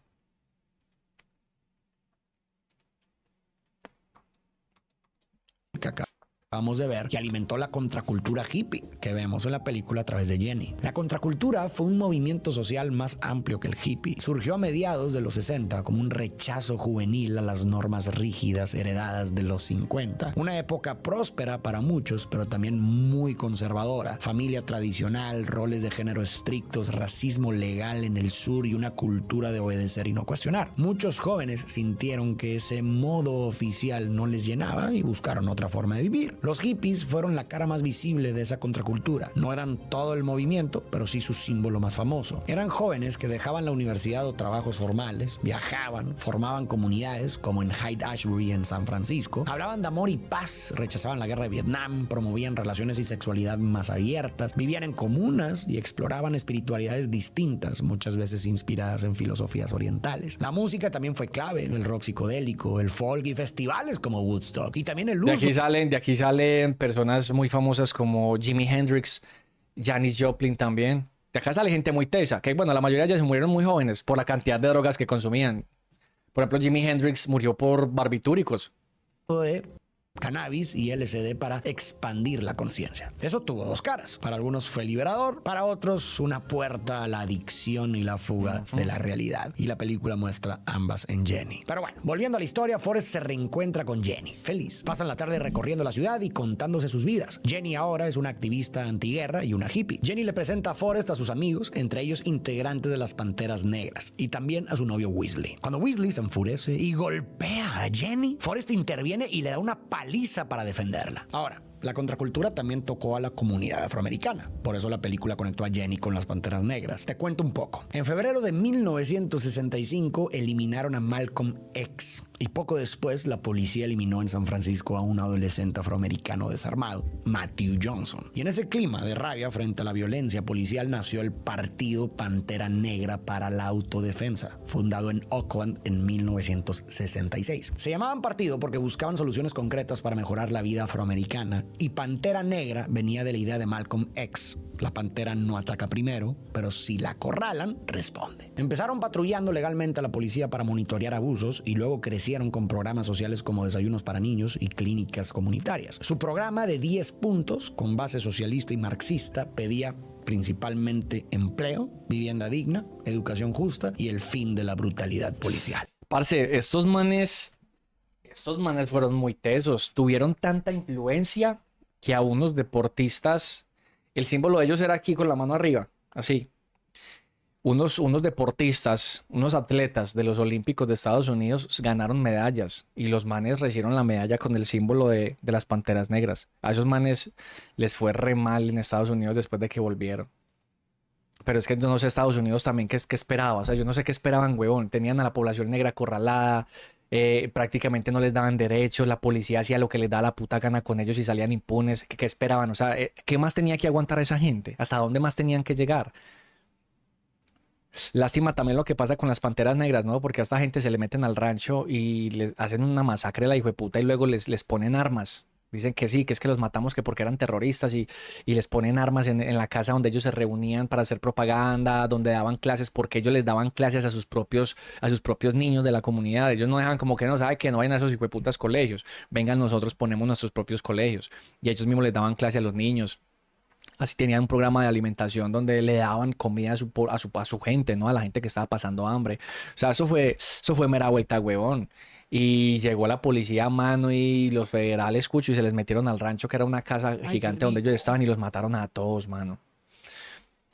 Que acabamos de ver, que alimentó la contracultura hippie que vemos en la película a través de Jenny. La contracultura fue un movimiento social más amplio que el hippie. Surgió a mediados de los 60 como un rechazo juvenil a las normas rígidas heredadas de los 50. Una época próspera para muchos, pero también muy conservadora. Familia tradicional, roles de género estrictos, racismo legal en el sur y una cultura de obedecer y no cuestionar. Muchos jóvenes sintieron que ese modo oficial no les llenaba y buscaron otra forma de vivir. Los hippies fueron la cara más visible de esa contracultura. No eran todo el movimiento, pero sí su símbolo más famoso. Eran jóvenes que dejaban la universidad o trabajos formales, viajaban, formaban comunidades como en Haight-Ashbury en San Francisco, hablaban de amor y paz, rechazaban la guerra de Vietnam, promovían relaciones y sexualidad más abiertas, vivían en comunas y exploraban espiritualidades distintas, muchas veces inspiradas en filosofías orientales. La música también fue clave, el rock psicodélico, el folk y festivales como Woodstock, y también el uso. De aquí salen personas muy famosas como Jimi Hendrix, Janis Joplin también. De acá sale gente muy tesa, que bueno, la mayoría ya se murieron muy jóvenes por la cantidad de drogas que consumían. Por ejemplo, Jimi Hendrix murió por barbitúricos. De cannabis y LSD para expandir la conciencia. Eso tuvo dos caras. Para algunos fue liberador, para otros una puerta a la adicción y la fuga de la realidad. Y la película muestra ambas en Jenny. Pero bueno, volviendo a la historia, Forrest se reencuentra con Jenny. Feliz. Pasan la tarde recorriendo la ciudad y contándose sus vidas. Jenny ahora es una activista antiguerra y una hippie. Jenny le presenta a Forrest a sus amigos, entre ellos integrantes de las Panteras Negras, y también a su novio Weasley. Cuando Weasley se enfurece y golpea a Jenny, Forrest interviene y le da una paliza para defenderla. Ahora, La contracultura también tocó a la comunidad afroamericana. Por eso la película conectó a Jenny con las Panteras Negras. Te cuento un poco. En febrero de 1965 eliminaron a Malcolm X. Y poco después la policía eliminó en San Francisco a un adolescente afroamericano desarmado, Matthew Johnson. Y en ese clima de rabia frente a la violencia policial nació el Partido Pantera Negra para la Autodefensa, fundado en Oakland en 1966. Se llamaban partido porque buscaban soluciones concretas para mejorar la vida afroamericana, y Pantera Negra venía de la idea de Malcolm X. La pantera no ataca primero, pero si la acorralan, responde. Empezaron patrullando legalmente a la policía para monitorear abusos y luego crecieron con programas sociales como desayunos para niños y clínicas comunitarias. Su programa de 10 puntos, con base socialista y marxista, pedía principalmente empleo, vivienda digna, educación justa y el fin de la brutalidad policial. Parce, estos manes fueron muy tesos. Tuvieron tanta influencia que a unos deportistas, el símbolo de ellos era aquí con la mano arriba, así. Unos deportistas, unos atletas de los Olímpicos de Estados Unidos ganaron medallas y los manes recibieron la medalla con el símbolo de las Panteras Negras. A esos manes les fue re mal en Estados Unidos después de que volvieron. Pero es que yo no sé Estados Unidos también qué esperaba. O sea, yo no sé qué esperaban, huevón. Tenían a la población negra acorralada, prácticamente no les daban derechos, la policía hacía lo que les daba la puta gana con ellos y salían impunes. ¿Qué esperaban? O sea, ¿qué más tenía que aguantar esa gente? ¿Hasta dónde más tenían que llegar? Lástima también lo que pasa con las Panteras Negras, ¿no? Porque a esta gente se le meten al rancho y les hacen una masacre a la hijueputa y luego les ponen armas. Dicen que sí, que es que los matamos que porque eran terroristas y les ponen armas en la casa donde ellos se reunían para hacer propaganda, donde daban clases, porque ellos les daban clases a sus propios niños de la comunidad. Ellos no dejan como que no sabe que no vayan a esos hijueputas colegios. Vengan, nosotros ponemos nuestros propios colegios. Y ellos mismos les daban clase a los niños. Así tenían un programa de alimentación donde le daban comida a su gente, ¿no? A la gente que estaba pasando hambre. O sea, eso fue mera vuelta, huevón. Y llegó la policía a mano y los federales, cucho, y se les metieron al rancho, que era una casa gigante donde ellos estaban, y los mataron a todos, mano.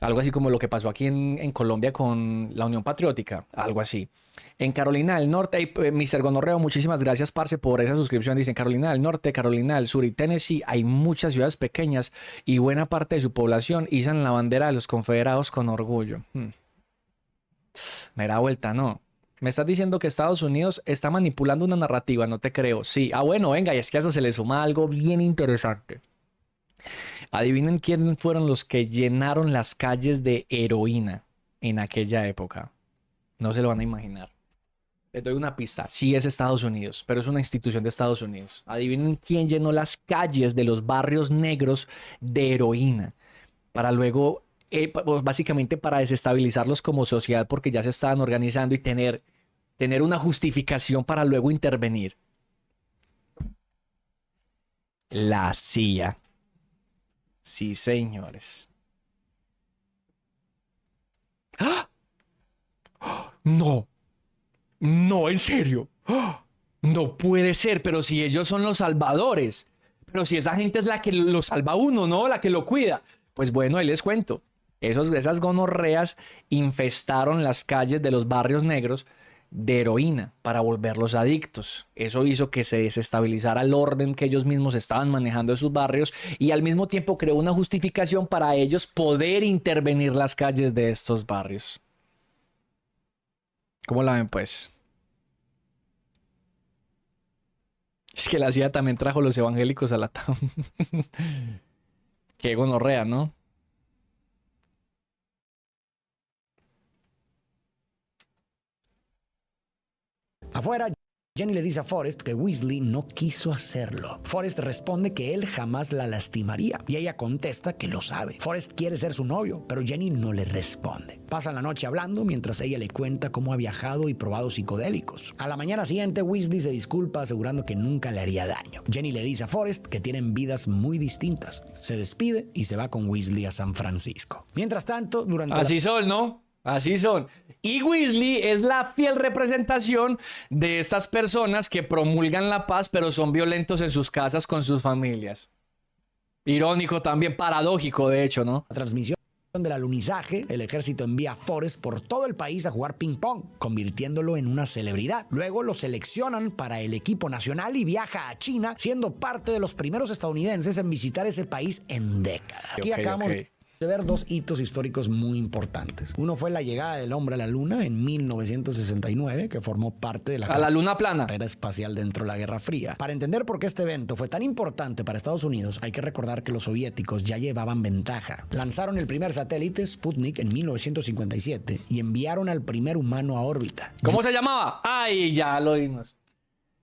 Algo así como lo que pasó aquí en Colombia con la Unión Patriótica, algo así. En Carolina del Norte, Mr. Gonorreo, muchísimas gracias, parce, por esa suscripción. Dicen Carolina del Norte, Carolina del Sur y Tennessee, hay muchas ciudades pequeñas y buena parte de su población izan la bandera de los confederados con orgullo. Mera vuelta, ¿no? Me estás diciendo que Estados Unidos está manipulando una narrativa, no te creo. Sí, bueno, venga, y es que a eso se le suma algo bien interesante. Adivinen quiénes fueron los que llenaron las calles de heroína en aquella época. No se lo van a imaginar. Les doy una pista. Sí es Estados Unidos, pero es una institución de Estados Unidos. Adivinen quién llenó las calles de los barrios negros de heroína. Para luego, básicamente para desestabilizarlos como sociedad, porque ya se estaban organizando y tener una justificación para luego intervenir. La CIA. Sí, señores. ¡Ah! No. No, en serio. ¡Ah! No puede ser, pero si ellos son los salvadores. Pero si esa gente es la que lo salva a uno, ¿no? La que lo cuida. Pues bueno, ahí les cuento. Esas gonorreas infestaron las calles de los barrios negros de heroína para volverlos adictos. Eso hizo que se desestabilizara el orden que ellos mismos estaban manejando en sus barrios y al mismo tiempo creó una justificación para ellos poder intervenir las calles de estos barrios. ¿Cómo la ven, pues? Es que la CIA también trajo los evangélicos a la TAM. Qué gonorrea, ¿no? Afuera, Jenny le dice a Forrest que Weasley no quiso hacerlo. Forrest responde que él jamás la lastimaría y ella contesta que lo sabe. Forrest quiere ser su novio, pero Jenny no le responde. Pasan la noche hablando mientras ella le cuenta cómo ha viajado y probado psicodélicos. A la mañana siguiente, Weasley se disculpa asegurando que nunca le haría daño. Jenny le dice a Forrest que tienen vidas muy distintas. Se despide y se va con Weasley a San Francisco. Mientras tanto, durante Así son, ¿no? Así son. Y Weasley es la fiel representación de estas personas que promulgan la paz, pero son violentos en sus casas con sus familias. Irónico también, paradójico, de hecho, ¿no? la transmisión del alunizaje, el ejército envía a Forrest por todo el país a jugar ping pong, convirtiéndolo en una celebridad. Luego lo seleccionan para el equipo nacional y viaja a China, siendo parte de los primeros estadounidenses en visitar ese país en décadas. Aquí acabamos de ver dos hitos históricos muy importantes. Uno fue la llegada del hombre a la luna en 1969, que formó parte de la luna plana, carrera espacial dentro de la Guerra Fría. Para entender por qué este evento fue tan importante para Estados Unidos, hay que recordar que los soviéticos ya llevaban ventaja. Lanzaron el primer satélite, Sputnik, en 1957 y enviaron al primer humano a órbita. ¿Cómo se llamaba? Ay, ya lo vimos.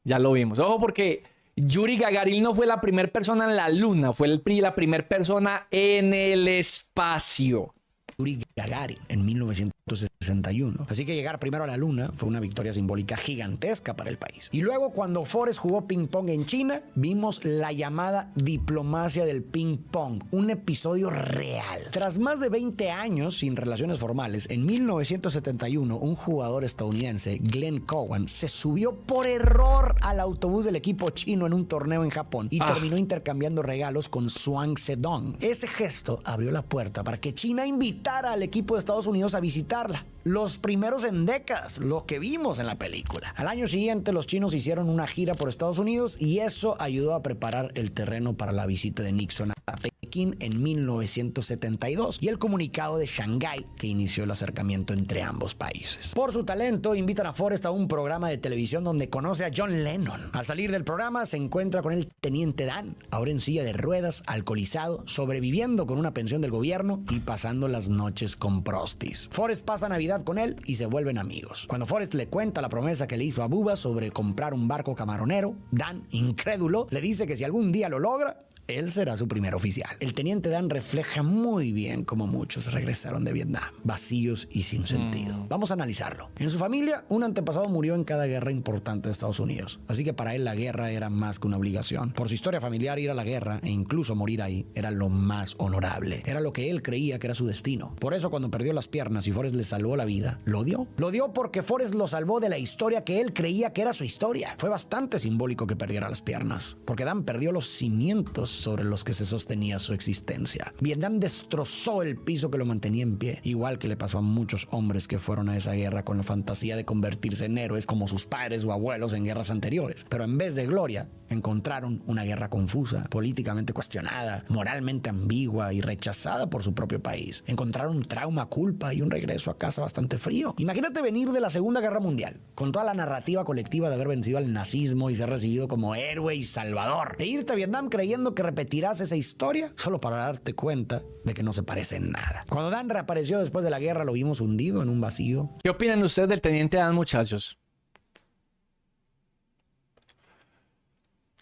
Ya lo vimos. Ojo, porque Yuri Gagarin no fue la primera persona en la luna, fue la primera persona en el espacio. Yuri Gagarin en 1961. Así que llegar primero a la luna fue una victoria simbólica gigantesca para el país. Y luego, cuando Forrest jugó ping pong en China, vimos la llamada diplomacia del ping pong, un episodio real. Tras más de 20 años sin relaciones formales, en 1971 un jugador estadounidense, Glenn Cowan, se subió por error al autobús del equipo chino en un torneo en Japón y terminó intercambiando regalos con Zhuang Zedong. Ese gesto abrió la puerta para que China invitara al equipo de Estados Unidos a visitarla. Los primeros en décadas, lo que vimos en la película. Al año siguiente, los chinos hicieron una gira por Estados Unidos y eso ayudó a preparar el terreno para la visita de Nixon a Pekín en 1972 y el comunicado de Shanghái que inició el acercamiento entre ambos países. Por su talento, invitan a Forrest a un programa de televisión donde conoce a John Lennon. Al salir del programa, se encuentra con el teniente Dan, ahora en silla de ruedas, alcoholizado, sobreviviendo con una pensión del gobierno y pasando las noches con prostis. Forrest pasa Navidad con él y se vuelven amigos. Cuando Forrest le cuenta la promesa que le hizo a Bubba sobre comprar un barco camaronero, Dan, incrédulo, le dice que si algún día lo logra, él será su primer oficial. El teniente Dan refleja muy bien cómo muchos regresaron de Vietnam, vacíos y sin sentido. Vamos a analizarlo. En su familia, un antepasado murió en cada guerra importante de Estados Unidos, así que para él la guerra era más que una obligación. Por su historia familiar, ir a la guerra e incluso morir ahí era lo más honorable. Era lo que él creía que era su destino. Por eso, cuando perdió las piernas y Forrest le salvó la vida, lo odió. Lo odió porque Forrest lo salvó de la historia que él creía que era su historia. Fue bastante simbólico que perdiera las piernas, porque Dan perdió los cimientos sobre los que se sostenía su existencia. Vietnam destrozó el piso que lo mantenía en pie, igual que le pasó a muchos hombres que fueron a esa guerra con la fantasía de convertirse en héroes como sus padres o abuelos en guerras anteriores. Pero en vez de gloria, encontraron una guerra confusa, políticamente cuestionada, moralmente ambigua y rechazada por su propio país. Encontraron trauma, culpa y un regreso a casa bastante frío. Imagínate venir de la Segunda Guerra Mundial, con toda la narrativa colectiva de haber vencido al nazismo y ser recibido como héroe y salvador, e irte a Vietnam creyendo que repetirás esa historia solo para darte cuenta de que no se parece en nada. Cuando Dan reapareció después de la guerra, lo vimos hundido en un vacío. ¿Qué opinan ustedes del teniente Dan, muchachos?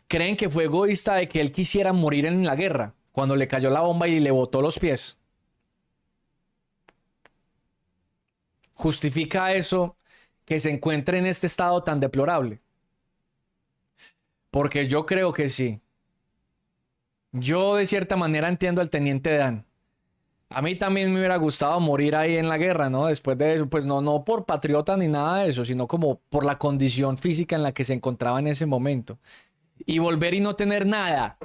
¿Creen que fue egoísta de que él quisiera morir en la guerra cuando le cayó la bomba y le botó los pies? ¿Justifica eso que se encuentre en este estado tan deplorable? Porque yo creo que sí. Yo de cierta manera entiendo al teniente Dan. A mí también me hubiera gustado morir ahí en la guerra, ¿no? Después de eso, pues no por patriota ni nada de eso, sino como por la condición física en la que se encontraba en ese momento. Y volver y no tener nada,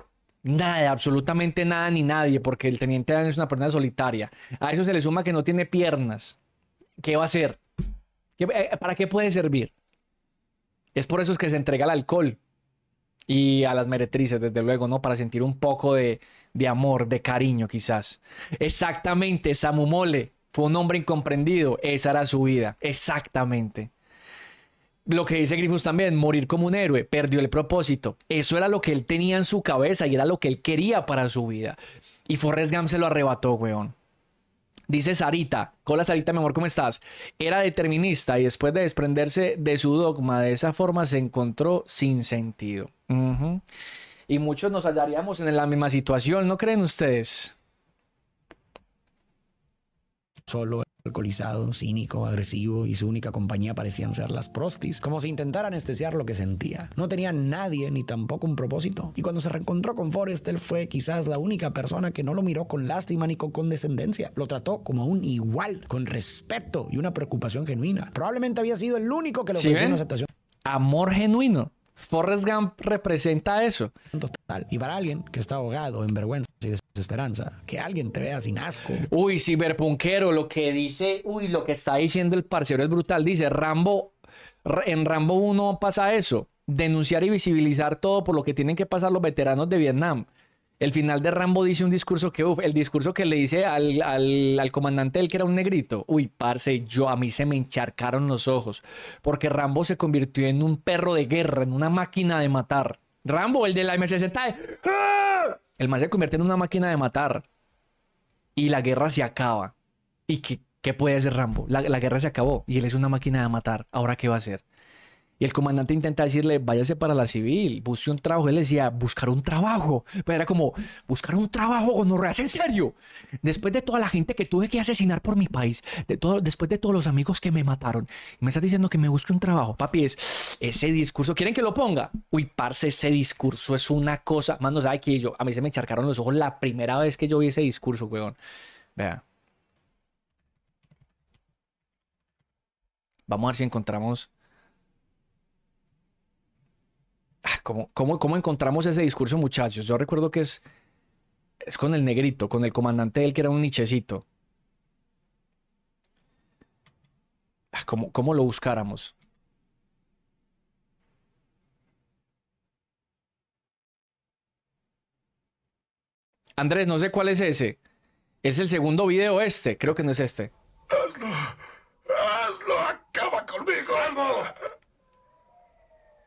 absolutamente nada ni nadie, porque el teniente Dan es una persona solitaria. A eso se le suma que no tiene piernas. ¿Qué va a hacer? ¿Para qué puede servir? Es por eso es que se entrega al alcohol y a las meretrices, desde luego, ¿no? Para sentir un poco de amor, de cariño, quizás. Exactamente, Samu Mole fue un hombre incomprendido. Esa era su vida, exactamente. Lo que dice Grifus también, morir como un héroe, perdió el propósito. Eso era lo que él tenía en su cabeza y era lo que él quería para su vida. Y Forrest Gump se lo arrebató, weón. Dice Sarita, hola Sarita, mi amor, ¿cómo estás? Era determinista y después de desprenderse de su dogma, de esa forma se encontró sin sentido. Y muchos nos hallaríamos en la misma situación, ¿no creen ustedes? Solo, alcoholizado, cínico, agresivo, y su única compañía parecían ser las prostis, como si intentara anestesiar lo que sentía. No tenía nadie ni tampoco un propósito. Y cuando se reencontró con Forrest, él fue quizás la única persona que no lo miró con lástima ni con condescendencia. Lo trató como un igual, con respeto y una preocupación genuina. Probablemente había sido el único que le ofreció una aceptación. Amor genuino. Forrest Gump representa eso. total. Y para alguien que está ahogado en vergüenza y desesperanza, que alguien te vea sin asco. Uy, ciberpunkero, lo que dice, lo que está diciendo el parcero es brutal. Dice, en Rambo 1 pasa eso, denunciar y visibilizar todo por lo que tienen que pasar los veteranos de Vietnam. El final de Rambo dice un discurso que, el discurso que le dice al comandante él que era un negrito. Uy, parce, a mí se me encharcaron los ojos. Porque Rambo se convirtió en un perro de guerra, en una máquina de matar. Rambo, el de la M60, el man se convierte en una máquina de matar. Y la guerra se acaba. ¿Y qué puede hacer Rambo? La guerra se acabó y él es una máquina de matar. ¿Ahora qué va a hacer? Y el comandante intenta decirle, váyase para la civil, busque un trabajo. Él decía, buscar un trabajo. Pero era como, buscar un trabajo, gonorrea, ¿en serio? Después de toda la gente que tuve que asesinar por mi país, después de todos los amigos que me mataron, me estás diciendo que me busque un trabajo. Papi, ese discurso, ¿quieren que lo ponga? Uy, parce, ese discurso es una cosa. Mano, ¿sabe qué? A mí se me encharcaron los ojos la primera vez que yo vi ese discurso, weón. Vea. Vamos a ver si encontramos... ¿Cómo encontramos ese discurso, muchachos? Yo recuerdo que es con el negrito, con el comandante él que era un nichecito. ¿Cómo lo buscáramos? Andrés, no sé cuál es ese. Es el segundo video este. Creo que no es este. Hazlo, acaba conmigo, Rambo.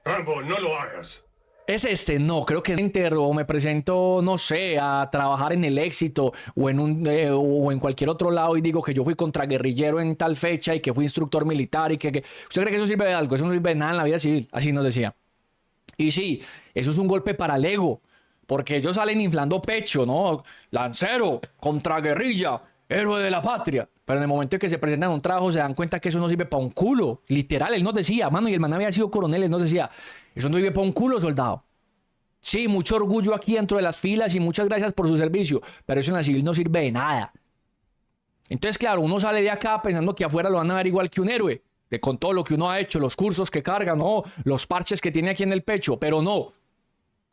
Rambo, no lo hagas. ¿Es este? No, creo que o me presento, no sé, a trabajar en el Éxito o o en cualquier otro lado y digo que yo fui contraguerrillero en tal fecha y que fui instructor militar y que... ¿Usted cree que eso sirve de algo? Eso no sirve de nada en la vida civil. Así nos decía. Y sí, eso es un golpe para el ego, porque ellos salen inflando pecho, ¿no? Lancero, contraguerrilla, héroe de la patria. Pero en el momento en que se presentan a un trabajo se dan cuenta que eso no sirve para un culo. Literal, él nos decía, mano, y el man había sido coronel, él nos decía, eso no sirve para un culo, soldado. Sí, mucho orgullo aquí dentro de las filas y muchas gracias por su servicio, pero eso en la civil no sirve de nada. Entonces, claro, uno sale de acá pensando que afuera lo van a ver igual que un héroe, que con todo lo que uno ha hecho, los cursos que carga, no, los parches que tiene aquí en el pecho, pero no.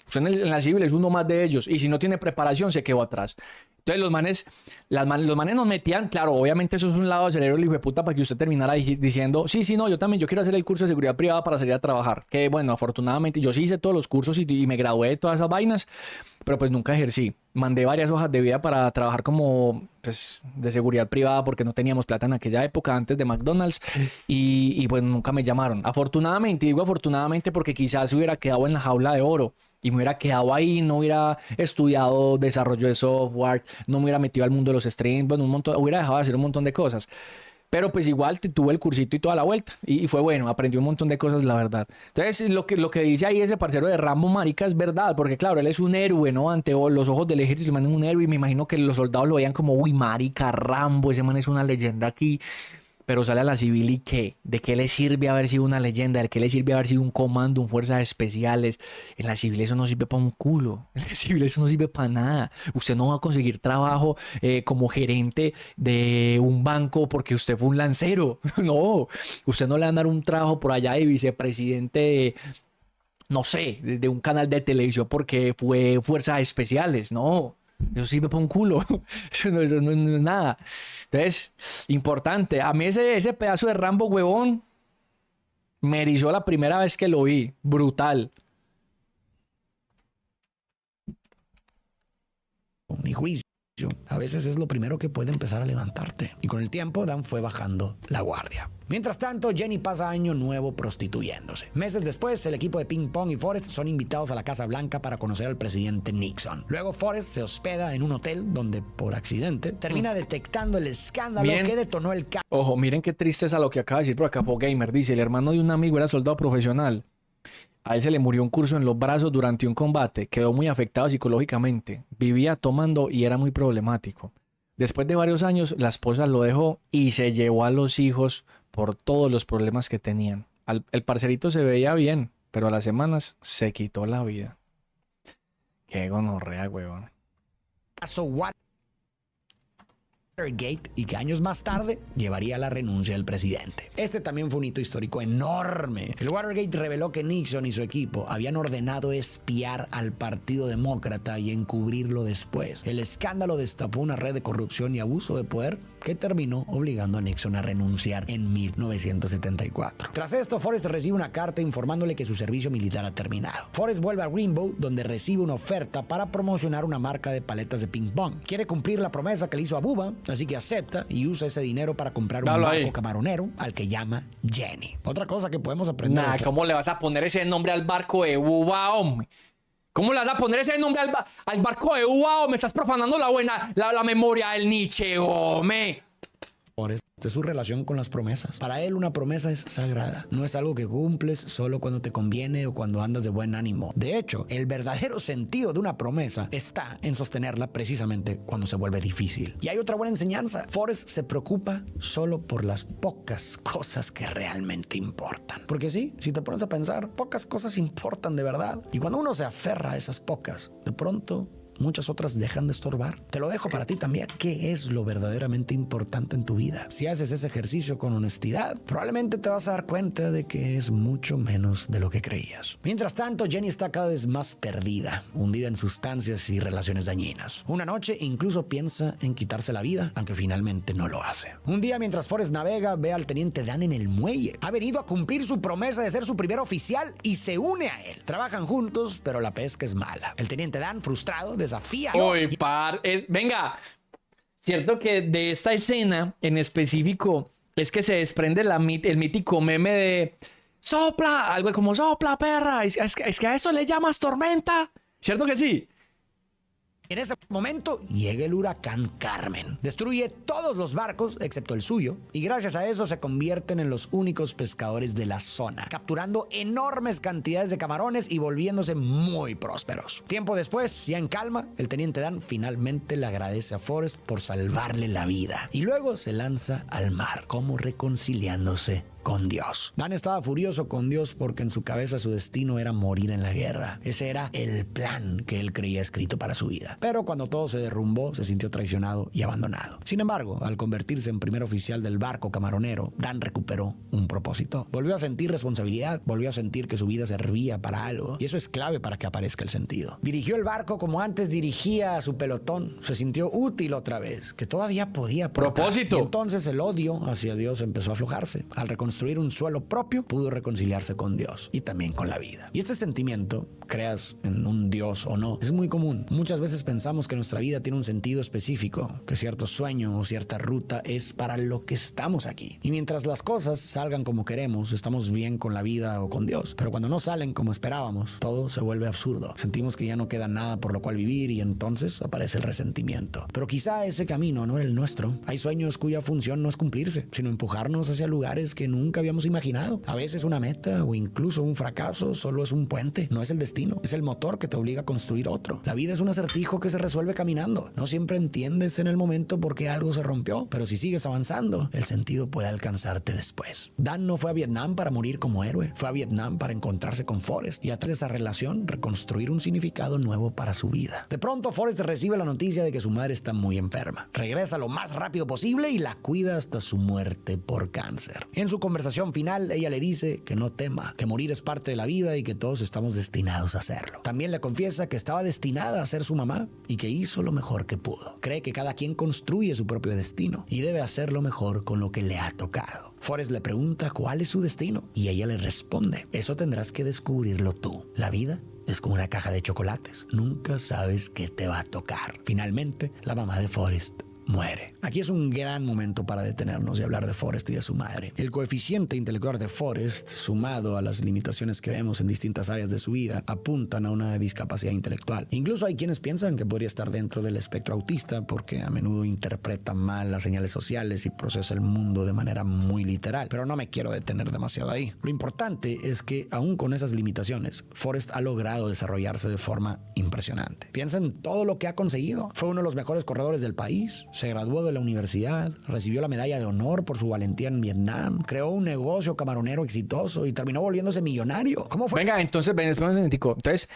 Usted en la civil es uno más de ellos y si no tiene preparación se quedó atrás. Entonces los manes nos metían, claro, obviamente eso es un lado de cerebro el hijo de puta para que usted terminara diciendo, sí, no, yo quiero hacer el curso de seguridad privada para salir a trabajar. Que bueno, afortunadamente yo sí hice todos los cursos y me gradué de todas esas vainas, pero pues nunca ejercí. Mandé varias hojas de vida para trabajar como pues, de seguridad privada porque no teníamos plata en aquella época antes de McDonald's y pues nunca me llamaron. Afortunadamente, digo afortunadamente porque quizás hubiera quedado en la jaula de oro. Y me hubiera quedado ahí, no hubiera estudiado desarrollo de software, no me hubiera metido al mundo de los streams, bueno, hubiera dejado de hacer un montón de cosas. Pero pues igual tuve el cursito y toda la vuelta. Y fue bueno, aprendí un montón de cosas, la verdad. Entonces, lo que dice ahí ese parcero de Rambo, marica, es verdad. Porque claro, él es un héroe, ¿no? Ante los ojos del ejército, le mandan un héroe. Y me imagino que los soldados lo veían como, uy, marica, Rambo, ese man es una leyenda aquí. Pero sale a la civil y ¿qué? ¿De qué le sirve haber sido una leyenda? ¿De qué le sirve haber sido un comando, un fuerzas especiales? En la civil eso no sirve para un culo. En la civil eso no sirve para nada. Usted no va a conseguir trabajo como gerente de un banco porque usted fue un lancero. No, usted no le va a dar un trabajo por allá de vicepresidente de, no sé, de un canal de televisión porque fue fuerzas especiales. No. Eso sirve para un culo. Eso no es nada. Entonces, importante. A mí ese pedazo de Rambo, huevón, me erizó la primera vez que lo vi. Brutal. Ni juicio. A veces es lo primero que puede empezar a levantarte. Y con el tiempo, Dan fue bajando la guardia. Mientras tanto, Jenny pasa año nuevo prostituyéndose. Meses después, el equipo de Ping Pong y Forrest son invitados a la Casa Blanca para conocer al presidente Nixon. Luego, Forrest se hospeda en un hotel donde, por accidente, termina detectando el escándalo que detonó el caso. Ojo, miren qué tristeza lo que acaba de decir por acá Gamer. Dice, el hermano de un amigo era soldado profesional. A él se le murió un curso en los brazos durante un combate. Quedó muy afectado psicológicamente. Vivía tomando y era muy problemático. Después de varios años, la esposa lo dejó y se llevó a los hijos por todos los problemas que tenían. El parcerito se veía bien, pero a las semanas se quitó la vida. Qué gonorrea, huevón. Watergate y que años más tarde llevaría a la renuncia del presidente. Este también fue un hito histórico enorme. El Watergate reveló que Nixon y su equipo habían ordenado espiar al Partido Demócrata y encubrirlo después. El escándalo destapó una red de corrupción y abuso de poder que terminó obligando a Nixon a renunciar en 1974. Tras esto, Forrest recibe una carta informándole que su servicio militar ha terminado. Forrest vuelve a Rainbow, donde recibe una oferta para promocionar una marca de paletas de ping pong. Quiere cumplir la promesa que le hizo a Bubba, así que acepta y usa ese dinero para comprar un barco camaronero al que llama Jenny. Otra cosa que podemos aprender... ¿Cómo le vas a poner ese nombre al barco de Bubba, hombre? ¿Cómo le vas a poner ese nombre al barco de Bubba, hombre? Estás profanando la memoria del Nietzsche, hombre. Forrest de su relación con las promesas. Para él una promesa es sagrada. No es algo que cumples solo cuando te conviene o cuando andas de buen ánimo. De hecho, el verdadero sentido de una promesa está en sostenerla precisamente cuando se vuelve difícil. Y hay otra buena enseñanza. Forrest se preocupa solo por las pocas cosas que realmente importan. Porque sí, si te pones a pensar, pocas cosas importan de verdad. Y cuando uno se aferra a esas pocas, de pronto muchas otras dejan de estorbar. Te lo dejo para ti también. ¿Qué es lo verdaderamente importante en tu vida? Si haces ese ejercicio con honestidad, probablemente te vas a dar cuenta de que es mucho menos de lo que creías. Mientras tanto, Jenny está cada vez más perdida, hundida en sustancias y relaciones dañinas. Una noche incluso piensa en quitarse la vida, aunque finalmente no lo hace. Un día, mientras Forrest navega, ve al teniente Dan en el muelle. Ha venido a cumplir su promesa de ser su primer oficial y se une a él. Trabajan juntos, pero la pesca es mala. El teniente Dan, frustrado, desafía. Uy, venga, cierto que de esta escena en específico es que se desprende el mítico meme de sopla, algo como sopla, perra. Es que a eso le llamas tormenta. ¿Cierto que sí? En ese momento llega el huracán Carmen. Destruye todos los barcos excepto el suyo y gracias a eso se convierten en los únicos pescadores de la zona, capturando enormes cantidades de camarones y volviéndose muy prósperos. Tiempo después, ya en calma, el teniente Dan finalmente le agradece a Forrest por salvarle la vida y luego se lanza al mar, como reconciliándose con Dios. Dan estaba furioso con Dios porque en su cabeza su destino era morir en la guerra. Ese era el plan que él creía escrito para su vida. Pero cuando todo se derrumbó, se sintió traicionado y abandonado. Sin embargo, al convertirse en primer oficial del barco camaronero, Dan recuperó un propósito. Volvió a sentir responsabilidad, volvió a sentir que su vida servía para algo. Y eso es clave para que aparezca el sentido. Dirigió el barco como antes dirigía a su pelotón. Se sintió útil otra vez, que todavía podía aportar. Propósito. Y entonces el odio hacia Dios empezó a aflojarse. Al reconstruir un suelo propio, pudo reconciliarse con Dios y también con la vida. Y este sentimiento, creas en un Dios o no, es muy común. Muchas veces pensamos que nuestra vida tiene un sentido específico, que cierto sueño o cierta ruta es para lo que estamos aquí. Y mientras las cosas salgan como queremos, estamos bien con la vida o con Dios. Pero cuando no salen como esperábamos, todo se vuelve absurdo. Sentimos que ya no queda nada por lo cual vivir y entonces aparece el resentimiento. Pero quizá ese camino no era el nuestro. Hay sueños cuya función no es cumplirse, sino empujarnos hacia lugares que nunca habíamos imaginado. A veces una meta o incluso un fracaso solo es un puente, no es el destino, es el motor que te obliga a construir otro. La vida es un acertijo que se resuelve caminando. No siempre entiendes en el momento por qué algo se rompió, pero si sigues avanzando, el sentido puede alcanzarte después. Dan no fue a Vietnam para morir como héroe, fue a Vietnam para encontrarse con Forrest y a través de esa relación reconstruir un significado nuevo para su vida. De pronto Forrest recibe la noticia de que su madre está muy enferma. Regresa lo más rápido posible y la cuida hasta su muerte por cáncer. En su conversación final, ella le dice que no tema, que morir es parte de la vida y que todos estamos destinados a hacerlo. También le confiesa que estaba destinada a ser su mamá y que hizo lo mejor que pudo. Cree que cada quien construye su propio destino y debe hacerlo mejor con lo que le ha tocado. Forrest le pregunta cuál es su destino y ella le responde: eso tendrás que descubrirlo tú. La vida es como una caja de chocolates. Nunca sabes qué te va a tocar. Finalmente, la mamá de Forrest muere. Aquí es un gran momento para detenernos y hablar de Forrest y de su madre. El coeficiente intelectual de Forrest, sumado a las limitaciones que vemos en distintas áreas de su vida, apuntan a una discapacidad intelectual. Incluso hay quienes piensan que podría estar dentro del espectro autista porque a menudo interpreta mal las señales sociales y procesa el mundo de manera muy literal. Pero no me quiero detener demasiado ahí. Lo importante es que aún con esas limitaciones, Forrest ha logrado desarrollarse de forma impresionante. Piensa en todo lo que ha conseguido. Fue uno de los mejores corredores del país. Se graduó de la universidad, recibió la medalla de honor por su valentía en Vietnam, creó un negocio camaronero exitoso y terminó volviéndose millonario. ¿Cómo fue? Venga, entonces, entonces,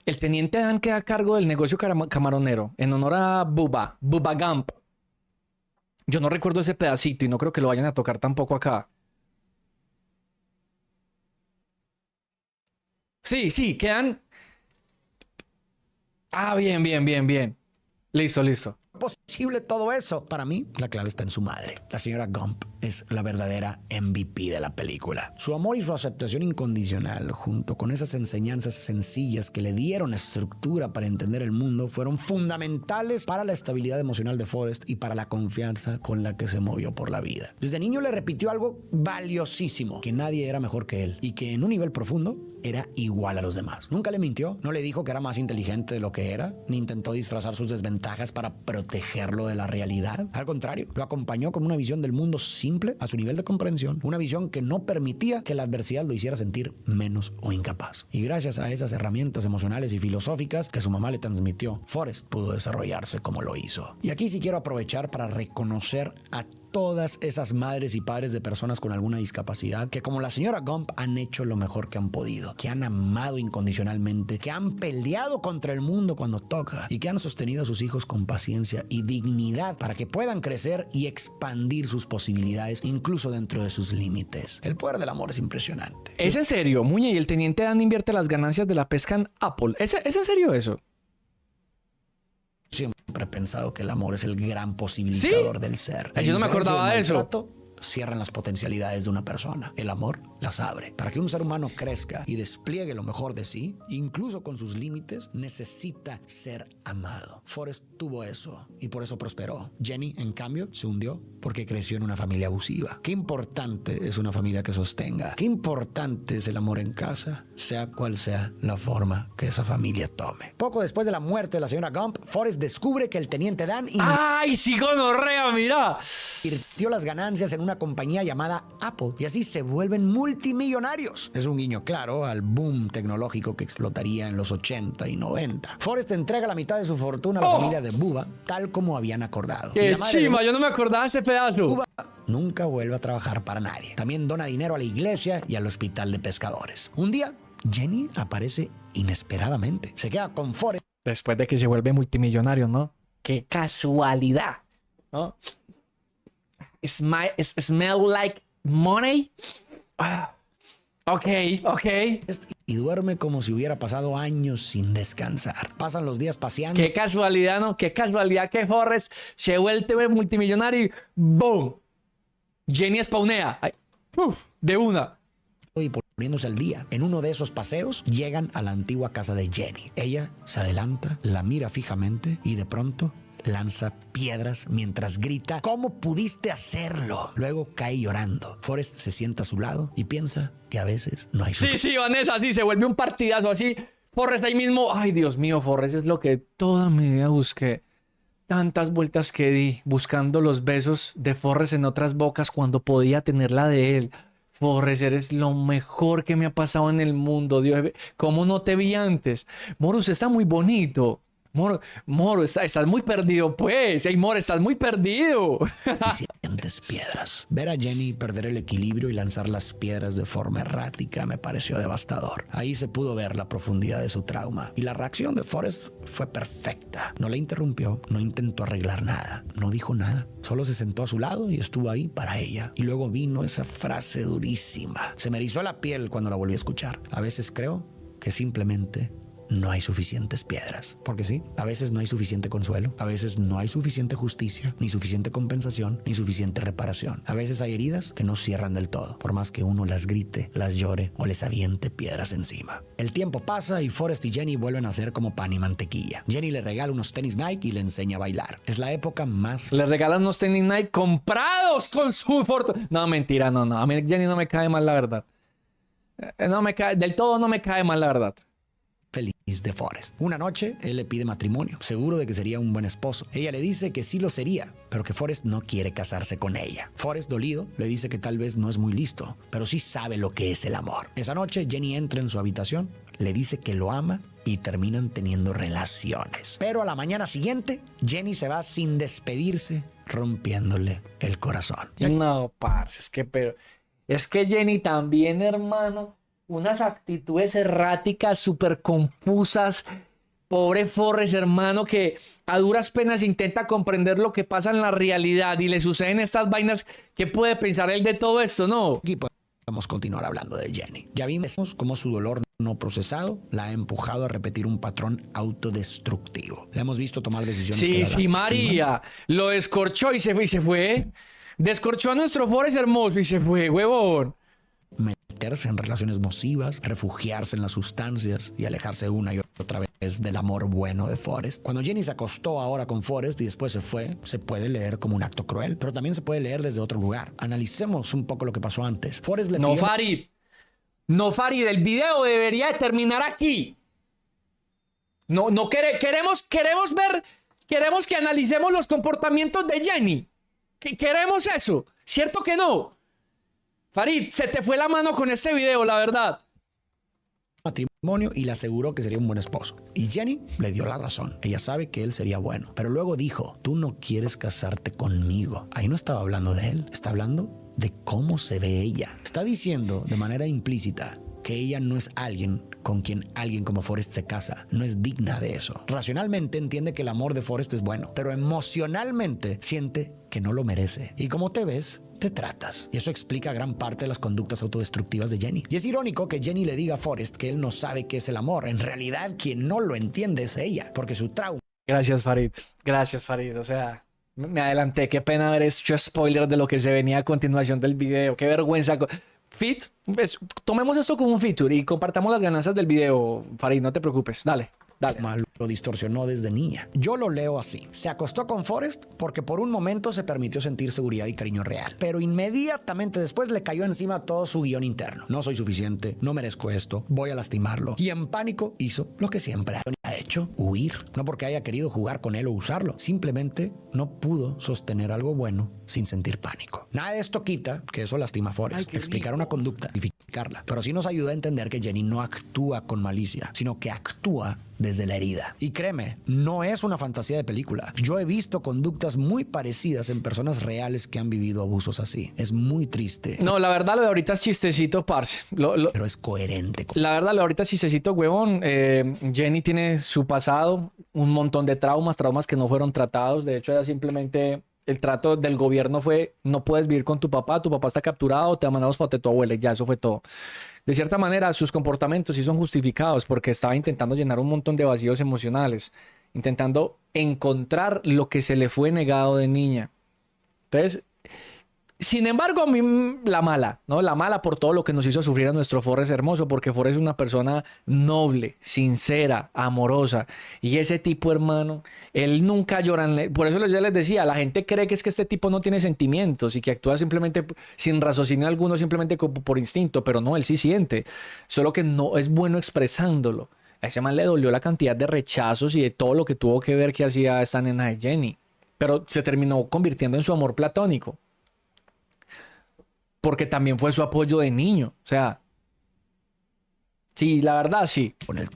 el teniente Dan queda a cargo del negocio camaronero en honor a Bubba Gump. Yo no recuerdo ese pedacito y no creo que lo vayan a tocar tampoco acá. Sí, sí, quedan... Ah, bien, bien, bien, bien. Listo, listo. Posible todo eso. Para mí, la clave está en su madre. La señora Gump es la verdadera MVP de la película. Su amor y su aceptación incondicional, junto con esas enseñanzas sencillas que le dieron estructura para entender el mundo, fueron fundamentales para la estabilidad emocional de Forrest y para la confianza con la que se movió por la vida. Desde niño le repitió algo valiosísimo, que nadie era mejor que él y que en un nivel profundo era igual a los demás. Nunca le mintió, no le dijo que era más inteligente de lo que era, ni intentó disfrazar sus desventajas para protegerlo de la realidad. Al contrario, lo acompañó con una visión del mundo simple a su nivel de comprensión, una visión que no permitía que la adversidad lo hiciera sentir menos o incapaz. Y gracias a esas herramientas emocionales y filosóficas que su mamá le transmitió, Forrest pudo desarrollarse como lo hizo. Y aquí sí quiero aprovechar para reconocer a todas esas madres y padres de personas con alguna discapacidad que, como la señora Gump, han hecho lo mejor que han podido, que han amado incondicionalmente, que han peleado contra el mundo cuando toca y que han sostenido a sus hijos con paciencia y dignidad para que puedan crecer y expandir sus posibilidades incluso dentro de sus límites. El poder del amor es impresionante. ¿Es en serio, Muñe? ¿Y el teniente Dan invierte las ganancias de la pesca en Apple? ¿Es en serio eso? Siempre he pensado que el amor es el gran posibilitador del ser. Yo no me acordaba de eso. Cierran las potencialidades de una persona. El amor las abre. Para que un ser humano crezca y despliegue lo mejor de sí, incluso con sus límites, necesita ser amado. Forrest tuvo eso y por eso prosperó. Jenny, en cambio, se hundió porque creció en una familia abusiva. Qué importante es una familia que sostenga. Qué importante es el amor en casa, sea cual sea la forma que esa familia tome. Poco después de la muerte de la señora Gump, Forrest descubre que el teniente Dan ¡ay, sí, gonorrea, mira! invirtió las ganancias en una compañía llamada Apple y así se vuelven multimillonarios. Es un guiño claro al boom tecnológico que explotaría en los 80 y 90. Forrest entrega la mitad de su fortuna a la familia de Bubba, tal como habían acordado. ¡Qué chima! Yo no me acordaba de ese pedazo. Bubba nunca vuelve a trabajar para nadie. También dona dinero a la iglesia y al hospital de pescadores. Un día, Jenny aparece inesperadamente. Se queda con Forrest. Después de que se vuelve multimillonario, ¿no? ¡Qué casualidad! ¿No? Smell like money. Ok. Y duerme como si hubiera pasado años sin descansar. Pasan los días paseando. Qué casualidad, ¿no? Qué casualidad que Forrest se vuelve multimillonario y ¡boom! Jenny spawnea. Ay, de una. Y poniéndose al día. En uno de esos paseos llegan a la antigua casa de Jenny. Ella se adelanta, la mira fijamente y de pronto lanza piedras mientras grita: ¿cómo pudiste hacerlo? Luego cae llorando. Forrest se sienta a su lado y piensa que a veces no hay Sí, Vanessa, sí, se vuelve un partidazo así. Forrest ahí mismo. Ay, Dios mío, Forrest es lo que toda mi vida busqué. Tantas vueltas que di buscando los besos de Forrest en otras bocas cuando podía tener la de él. Forrest, eres lo mejor que me ha pasado en el mundo. Dios, ¿cómo no te vi antes? Moro, usted está muy bonito. Moro, estás muy perdido, pues. Ay, Moro, estás muy perdido. Suficientes piedras. Ver a Jenny perder el equilibrio y lanzar las piedras de forma errática me pareció devastador. Ahí se pudo ver la profundidad de su trauma. Y la reacción de Forrest fue perfecta. No la interrumpió, no intentó arreglar nada, no dijo nada. Solo se sentó a su lado y estuvo ahí para ella. Y luego vino esa frase durísima. Se me erizó la piel cuando la volví a escuchar. A veces creo que simplemente no hay suficientes piedras. Porque sí, a veces no hay suficiente consuelo, a veces no hay suficiente justicia, ni suficiente compensación, ni suficiente reparación. A veces hay heridas que no cierran del todo, por más que uno las grite, las llore o les aviente piedras encima. El tiempo pasa y Forrest y Jenny vuelven a ser como pan y mantequilla. Jenny le regala unos tenis Nike y le enseña a bailar. Es la época más... Le regalan unos tenis Nike comprados con su fortuna. No, mentira, no. A mí Jenny no me cae mal, la verdad. No me cae, del todo no me cae mal, la verdad. Feliz de Forrest. Una noche, él le pide matrimonio, seguro de que sería un buen esposo. Ella le dice que sí lo sería, pero que Forrest no quiere casarse con ella. Forrest, dolido, le dice que tal vez no es muy listo, pero sí sabe lo que es el amor. Esa noche, Jenny entra en su habitación, le dice que lo ama y terminan teniendo relaciones. Pero a la mañana siguiente, Jenny se va sin despedirse, rompiéndole el corazón. No, parce, es que Jenny también, hermano, unas actitudes erráticas, súper confusas. Pobre Forrest, hermano, que a duras penas intenta comprender lo que pasa en la realidad y le suceden estas vainas. ¿Qué puede pensar él de todo esto, no? Aquí podemos continuar hablando de Jenny. Ya vimos cómo su dolor no procesado la ha empujado a repetir un patrón autodestructivo. La hemos visto tomar decisiones que Sí, la sí, lastiman. María. Lo descorchó y se fue. Descorchó a nuestro Forrest hermoso y se fue, huevón. Meterse en relaciones nocivas, refugiarse en las sustancias y alejarse una y otra vez del amor bueno de Forrest. Cuando Jenny se acostó ahora con Forrest y después se fue, se puede leer como un acto cruel, pero también se puede leer desde otro lugar. Analicemos un poco lo que pasó antes. Forrest le No, pidió... Farid. No, Farid, el video debería de terminar aquí. No queremos ver, queremos que analicemos los comportamientos de Jenny. Queremos eso. ¿Cierto que no? Farid, se te fue la mano con este video, la verdad. matrimonio y le aseguró que sería un buen esposo. Y Jenny le dio la razón. Ella sabe que él sería bueno. Pero luego dijo, tú no quieres casarte conmigo. Ahí no estaba hablando de él, está hablando de cómo se ve ella. Está diciendo de manera implícita que ella no es alguien con quien alguien como Forrest se casa. No es digna de eso. Racionalmente entiende que el amor de Forrest es bueno, pero emocionalmente siente que no lo merece. Y como te ves, te tratas. Y eso explica gran parte de las conductas autodestructivas de Jenny. Y es irónico que Jenny le diga a Forrest que él no sabe qué es el amor. En realidad, quien no lo entiende es ella, porque su trauma... Gracias, Farid. Gracias, Farid. O sea, me adelanté. Qué pena haber hecho spoiler de lo que se venía a continuación del video. Qué vergüenza. Tomemos esto como un feature y compartamos las ganancias del video, Farid. No te preocupes. Dale. Dale. Lo distorsionó desde niña. Yo lo leo así. Se acostó con Forrest porque por un momento se permitió sentir seguridad y cariño real. Pero inmediatamente después le cayó encima todo su guión interno. No soy suficiente, no merezco esto, voy a lastimarlo. Y en pánico hizo lo que siempre ha hecho, huir. No porque haya querido jugar con él o usarlo. Simplemente no pudo sostener algo bueno sin sentir pánico. Nada de esto quita que eso lastima a Forrest. Explicar una conducta, identificarla. Pero sí nos ayuda a entender que Jenny no actúa con malicia, sino que actúa desde la herida. Y créeme, no es una fantasía de película. Yo he visto conductas muy parecidas en personas reales que han vivido abusos así. Es muy triste. No, la verdad, lo de ahorita es chistecito, parce. Pero es coherente. La verdad, lo de ahorita es chistecito, huevón. Jenny tiene su pasado, un montón de traumas que no fueron tratados. De hecho, era simplemente... El trato del gobierno fue, no puedes vivir con tu papá está capturado, te mandamos para tu abuela y ya, eso fue todo. De cierta manera, sus comportamientos sí son justificados porque estaba intentando llenar un montón de vacíos emocionales, intentando encontrar lo que se le fue negado de niña. Entonces, sin embargo, a mí la mala, ¿no? La mala por todo lo que nos hizo sufrir a nuestro Forrest hermoso, porque Forrest es una persona noble, sincera, amorosa. Y ese tipo, hermano, él nunca llora. Por eso yo les decía, la gente cree que es que este tipo no tiene sentimientos y que actúa simplemente sin raciocinio alguno, simplemente por instinto, pero no, él sí siente. Solo que no es bueno expresándolo. A ese man le dolió la cantidad de rechazos y de todo lo que tuvo que ver que hacía esta nena de Jenny. Pero se terminó convirtiendo en su amor platónico. Porque también fue su apoyo de niño. O sea, sí, la verdad sí. Con el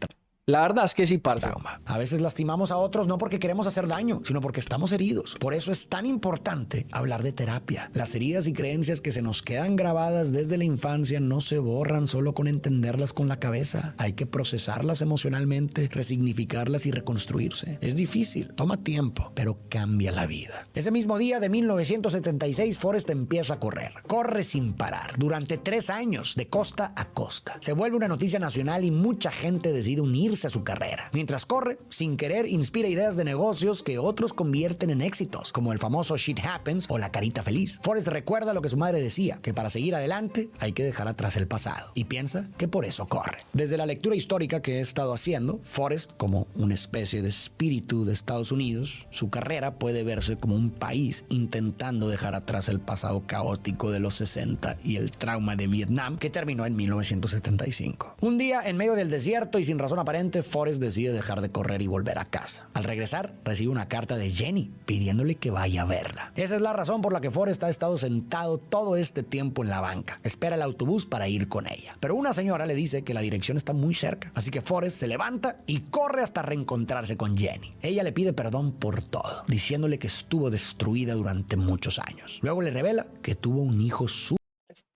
La verdad es que sí, parce. trauma. A veces lastimamos a otros no porque queremos hacer daño, sino porque estamos heridos. Por eso es tan importante hablar de terapia. Las heridas y creencias que se nos quedan grabadas desde la infancia no se borran solo con entenderlas con la cabeza. Hay que procesarlas emocionalmente, resignificarlas y reconstruirse. Es difícil, toma tiempo, pero cambia la vida. Ese mismo día de 1976, Forrest empieza a correr. Corre sin parar, durante 3 años, de costa a costa. Se vuelve una noticia nacional y mucha gente decide unirse a su carrera. Mientras corre, sin querer, inspira ideas de negocios que otros convierten en éxitos, como el famoso Shit Happens o la carita feliz. Forrest recuerda lo que su madre decía, que para seguir adelante hay que dejar atrás el pasado, y piensa que por eso corre. Desde la lectura histórica que he estado haciendo, Forrest, como una especie de espíritu de Estados Unidos, su carrera puede verse como un país intentando dejar atrás el pasado caótico de los 60 y el trauma de Vietnam que terminó en 1975. Un día, en medio del desierto y sin razón aparente, Forrest decide dejar de correr y volver a casa. Al regresar, recibe una carta de Jenny pidiéndole que vaya a verla. Esa es la razón por la que Forrest ha estado sentado todo este tiempo en la banca. Espera el autobús para ir con ella. Pero una señora le dice que la dirección está muy cerca. Así que Forrest se levanta y corre hasta reencontrarse con Jenny. Ella le pide perdón por todo, diciéndole que estuvo destruida durante muchos años. Luego le revela que tuvo un hijo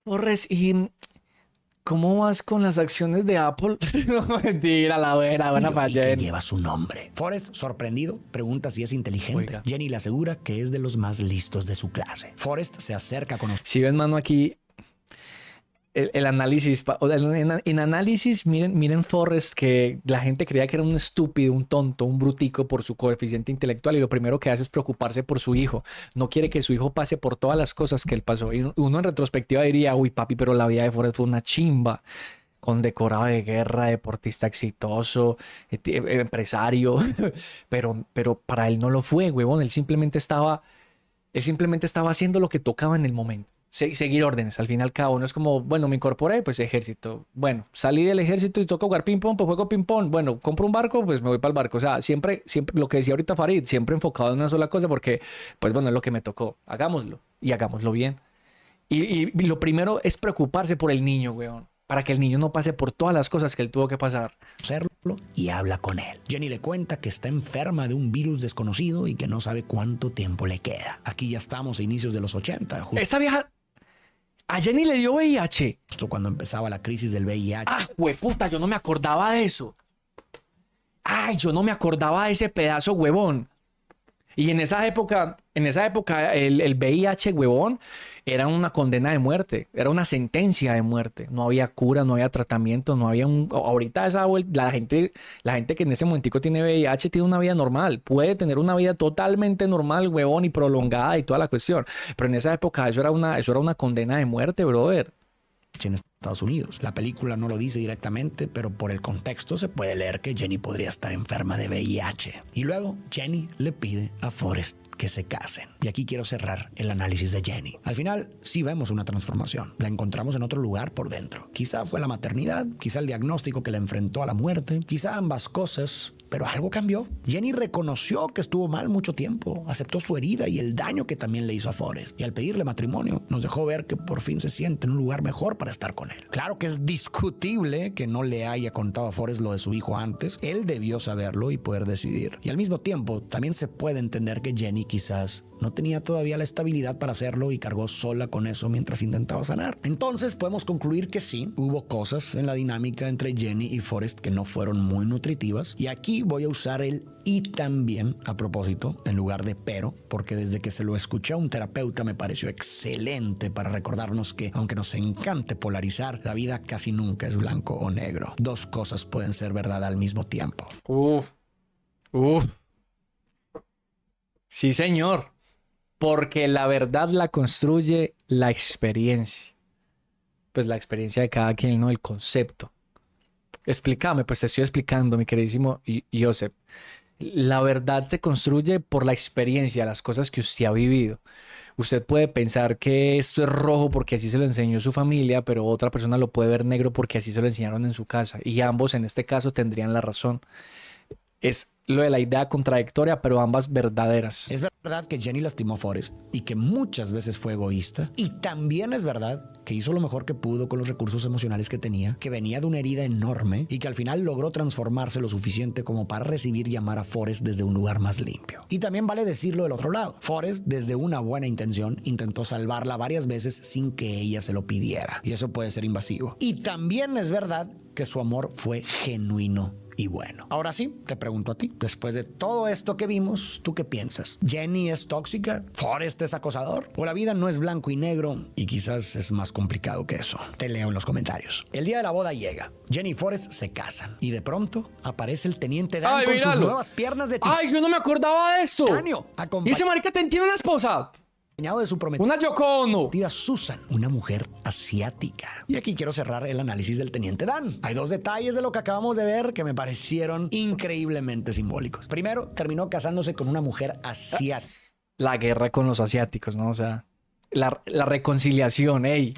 Forrest, y ¿cómo vas con las acciones de Apple? No, mentira, la buena y para que Jenny. lleva su nombre. Forrest, sorprendido, pregunta si es inteligente. Oiga. Jenny le asegura que es de los más listos de su clase. Forrest se acerca con Si ven, mano, aquí el análisis, en análisis, miren Forrest, que la gente creía que era un estúpido, un tonto, un brutico por su coeficiente intelectual, y lo primero que hace es preocuparse por su hijo. No quiere que su hijo pase por todas las cosas que él pasó. Y uno en retrospectiva diría, uy, papi, pero la vida de Forrest fue una chimba. Condecorado de guerra, deportista exitoso, empresario, pero para él no lo fue, huevón. Él simplemente estaba haciendo lo que tocaba en el momento. Seguir órdenes, al fin y al cabo. No es como, bueno, me incorporé, pues ejército. Bueno, salí del ejército y toca jugar ping-pong, pues juego ping-pong. Bueno, compro un barco, pues me voy para el barco. O sea, siempre, lo que decía ahorita Farid, siempre enfocado en una sola cosa porque, pues bueno, es lo que me tocó. Hagámoslo y hagámoslo bien. Y lo primero es preocuparse por el niño, weón, para que el niño no pase por todas las cosas que él tuvo que pasar. conocerlo y habla con él. Jenny le cuenta que está enferma de un virus desconocido y que no sabe cuánto tiempo le queda. Aquí ya estamos a inicios de los 80, Esta vieja, a Jenny le dio VIH. justo cuando empezaba la crisis del VIH. Ah, hueputa, yo no me acordaba de eso. Ay, yo no me acordaba de ese pedazo, huevón. Y en esa época el VIH, huevón, era una condena de muerte, era una sentencia de muerte. No había cura, no había tratamiento, no había un... Ahorita la gente que en ese momentico tiene VIH tiene una vida normal, puede tener una vida totalmente normal, huevón, y prolongada y toda la cuestión. Pero en esa época eso era una condena de muerte, brother. En Estados Unidos. La película no lo dice directamente, pero por el contexto se puede leer que Jenny podría estar enferma de VIH. Y luego Jenny le pide a Forrest que se casen. Y aquí quiero cerrar el análisis de Jenny. Al final sí vemos una transformación. La encontramos en otro lugar por dentro. Quizá fue la maternidad, quizá el diagnóstico que la enfrentó a la muerte, quizá ambas cosas. Pero algo cambió. Jenny reconoció que estuvo mal mucho tiempo, aceptó su herida y el daño que también le hizo a Forrest. Y al pedirle matrimonio, nos dejó ver que por fin se siente en un lugar mejor para estar con él. Claro que es discutible que no le haya contado a Forrest lo de su hijo antes. Él debió saberlo y poder decidir. Y al mismo tiempo, también se puede entender que Jenny quizás no tenía todavía la estabilidad para hacerlo y cargó sola con eso mientras intentaba sanar. Entonces podemos concluir que sí, hubo cosas en la dinámica entre Jenny y Forrest que no fueron muy nutritivas. Y aquí voy a usar el y también a propósito en lugar de pero, porque desde que se lo escuché a un terapeuta me pareció excelente para recordarnos que aunque nos encante polarizar, la vida casi nunca es blanco o negro. Dos cosas pueden ser verdad al mismo tiempo. Uf. Sí, señor. Porque la verdad la construye la experiencia. Pues la experiencia de cada quien, ¿no? El concepto. Explícame, pues te estoy explicando, mi queridísimo Joseph. La verdad se construye por la experiencia, las cosas que usted ha vivido. Usted puede pensar que esto es rojo porque así se lo enseñó su familia, pero otra persona lo puede ver negro porque así se lo enseñaron en su casa. Y ambos en este caso tendrían la razón. Es lo de la idea contradictoria, pero ambas verdaderas. Es verdad que Jenny lastimó a Forrest y que muchas veces fue egoísta. Y también es verdad que hizo lo mejor que pudo con los recursos emocionales que tenía, que venía de una herida enorme y que al final logró transformarse lo suficiente como para recibir y amar a Forrest desde un lugar más limpio. Y también vale decirlo del otro lado. Forrest, desde una buena intención, intentó salvarla varias veces sin que ella se lo pidiera. Y eso puede ser invasivo. Y también es verdad que su amor fue genuino y bueno. Ahora sí, te pregunto a ti, después de todo esto que vimos, ¿tú qué piensas? ¿Jenny es tóxica? ¿Forrest es acosador? ¿O la vida no es blanco y negro y quizás es más complicado que eso? Te leo en los comentarios. El día de la boda llega. Jenny y Forrest se casan y de pronto aparece el teniente Dan con sus nuevas piernas de ¡Ay, yo no me acordaba de eso! ¿Y ese marica tiene una esposa? De su prometida, una Yoko Ono, Susan, una mujer asiática. Y aquí quiero cerrar el análisis del teniente Dan. Hay dos detalles de lo que acabamos de ver que me parecieron increíblemente simbólicos. Primero, terminó casándose con una mujer asiática. La guerra con los asiáticos, ¿no? O sea, la reconciliación, ey.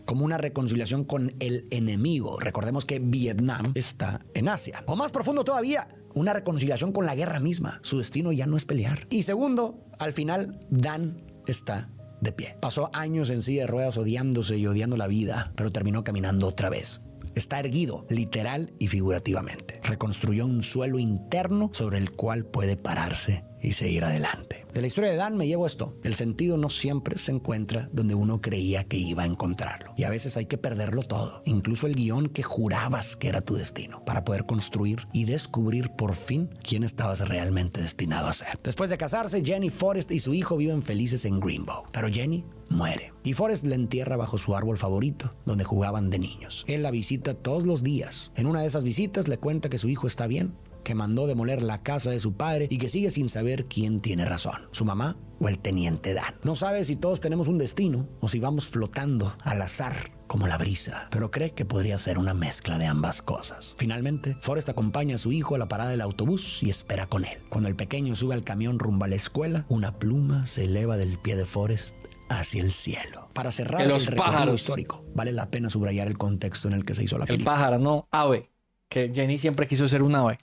Como una reconciliación con el enemigo. Recordemos que Vietnam está en Asia. O más profundo todavía, una reconciliación con la guerra misma. Su destino ya no es pelear. Y segundo, al final, Dan está de pie. Pasó años en silla de ruedas odiándose y odiando la vida, pero terminó caminando otra vez. Está erguido, literal y figurativamente. Reconstruyó un suelo interno sobre el cual puede pararse y seguir adelante. De la historia de Dan me llevo esto. El sentido no siempre se encuentra donde uno creía que iba a encontrarlo. Y a veces hay que perderlo todo, incluso el guión que jurabas que era tu destino, para poder construir y descubrir por fin quién estabas realmente destinado a ser. Después de casarse, Jenny, Forrest y su hijo viven felices en Greenbow. Pero Jenny muere. Y Forrest la entierra bajo su árbol favorito, donde jugaban de niños. Él la visita todos los días. En una de esas visitas le cuenta que su hijo está bien, que mandó demoler la casa de su padre y que sigue sin saber quién tiene razón, su mamá o el teniente Dan. No sabe si todos tenemos un destino o si vamos flotando al azar como la brisa, pero cree que podría ser una mezcla de ambas cosas. Finalmente, Forrest acompaña a su hijo a la parada del autobús y espera con él. Cuando el pequeño sube al camión rumbo a la escuela, una pluma se eleva del pie de Forrest hacia el cielo. Para cerrar el recorrido histórico, vale la pena subrayar el contexto en el que se hizo la película. El pájaro, no ave. Que Jenny siempre quiso ser un ave.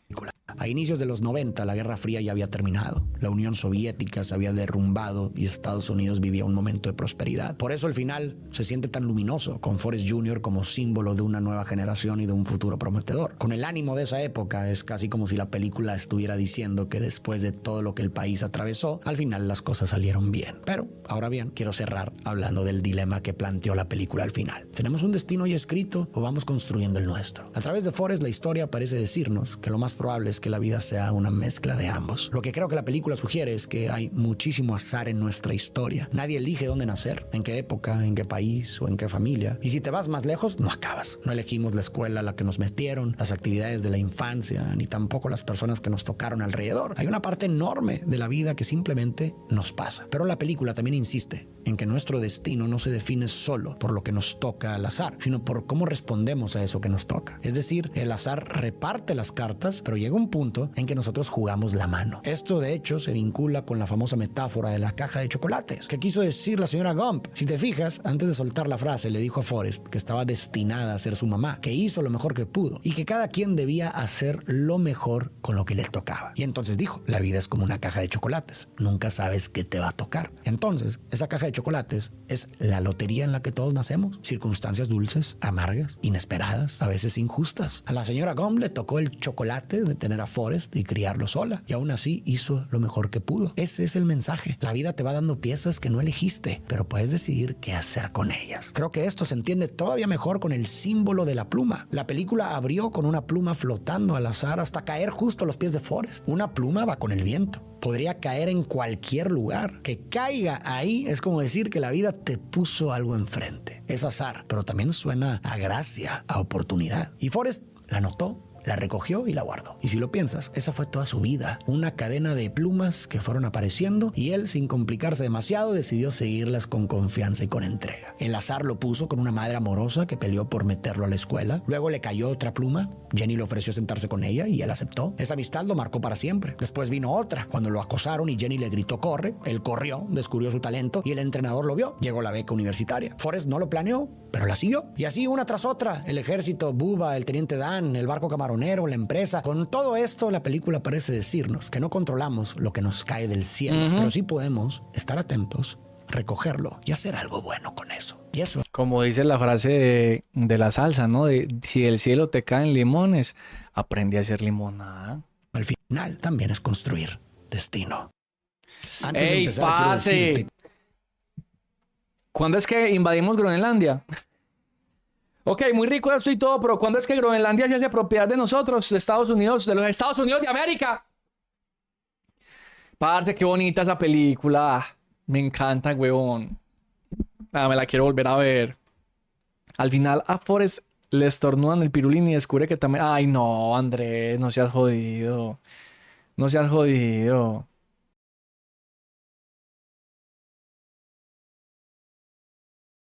A inicios de los 90, la Guerra Fría ya había terminado. La Unión Soviética se había derrumbado y Estados Unidos vivía un momento de prosperidad. Por eso el final se siente tan luminoso, con Forrest Jr. como símbolo de una nueva generación y de un futuro prometedor. Con el ánimo de esa época, es casi como si la película estuviera diciendo que después de todo lo que el país atravesó, al final las cosas salieron bien. Pero, ahora bien, quiero cerrar hablando del dilema que planteó la película al final. ¿Tenemos un destino ya escrito o vamos construyendo el nuestro? A través de Forrest, la historia parece decirnos que lo más probable es que la vida sea una mezcla de ambos. Lo que creo que la película sugiere es que hay muchísimo azar en nuestra historia. Nadie elige dónde nacer, en qué época, en qué país o en qué familia. Y si te vas más lejos, no acabas. No elegimos la escuela a la que nos metieron, las actividades de la infancia, ni tampoco las personas que nos tocaron alrededor. Hay una parte enorme de la vida que simplemente nos pasa. Pero la película también insiste en que nuestro destino no se define solo por lo que nos toca al azar, sino por cómo respondemos a eso que nos toca. Es decir, el azar reparte las cartas, pero llega un punto en que nosotros jugamos la mano. Esto, de hecho, se vincula con la famosa metáfora de la caja de chocolates. ¿Qué quiso decir la señora Gump? Si te fijas, antes de soltar la frase, le dijo a Forrest que estaba destinada a ser su mamá, que hizo lo mejor que pudo y que cada quien debía hacer lo mejor con lo que le tocaba. Y entonces dijo, la vida es como una caja de chocolates. Nunca sabes qué te va a tocar. Entonces, esa caja de chocolates es la lotería en la que todos nacemos. Circunstancias dulces, amargas, inesperadas, a veces injustas. A la señora Gump le tocó el chocolate de tener a Forrest y criarlo sola, y aún así hizo lo mejor que pudo. Ese es el mensaje. La vida te va dando piezas que no elegiste, pero puedes decidir qué hacer con ellas. Creo que esto se entiende todavía mejor con el símbolo de la pluma. La película abrió con una pluma flotando al azar hasta caer justo a los pies de Forrest. Una pluma va con el viento. Podría caer en cualquier lugar. Que caiga ahí es como decir que la vida te puso algo enfrente. Es azar, pero también suena a gracia, a oportunidad. Y Forrest la notó, la recogió y la guardó. Y si lo piensas, esa fue toda su vida. Una cadena de plumas que fueron apareciendo y él, sin complicarse demasiado, decidió seguirlas con confianza y con entrega. El azar lo puso con una madre amorosa que peleó por meterlo a la escuela. Luego le cayó otra pluma. Jenny le ofreció sentarse con ella y él aceptó. Esa amistad lo marcó para siempre. Después vino otra. Cuando lo acosaron y Jenny le gritó corre, él corrió, descubrió su talento y el entrenador lo vio. Llegó la beca universitaria. Forrest no lo planeó, pero la siguió. Y así una tras otra. El ejército, Bubba, el teniente Dan, el barco camaronero, la empresa. Con todo esto, la película parece decirnos que no controlamos lo que nos cae del cielo, pero sí podemos estar atentos, recogerlo y hacer algo bueno con eso. Y eso, como dice la frase de la salsa, ¿no? De si del cielo te caen limones, aprende a hacer limonada. al final, también es construir destino. Antes de ¡Ey, empezar, quiero parce! decirte... ¿Cuándo es que invadimos Groenlandia? Ok, muy rico esto y todo, pero ¿cuándo es que Groenlandia ya es de propiedad de nosotros, de Estados Unidos, de los Estados Unidos de América? Parce, qué bonita esa película. Ah, me encanta, huevón. Ah, me la quiero volver a ver. Al final a Forrest le estornudan el pirulín y descubre que también... Ay, no, Andrés, no seas jodido. No seas jodido.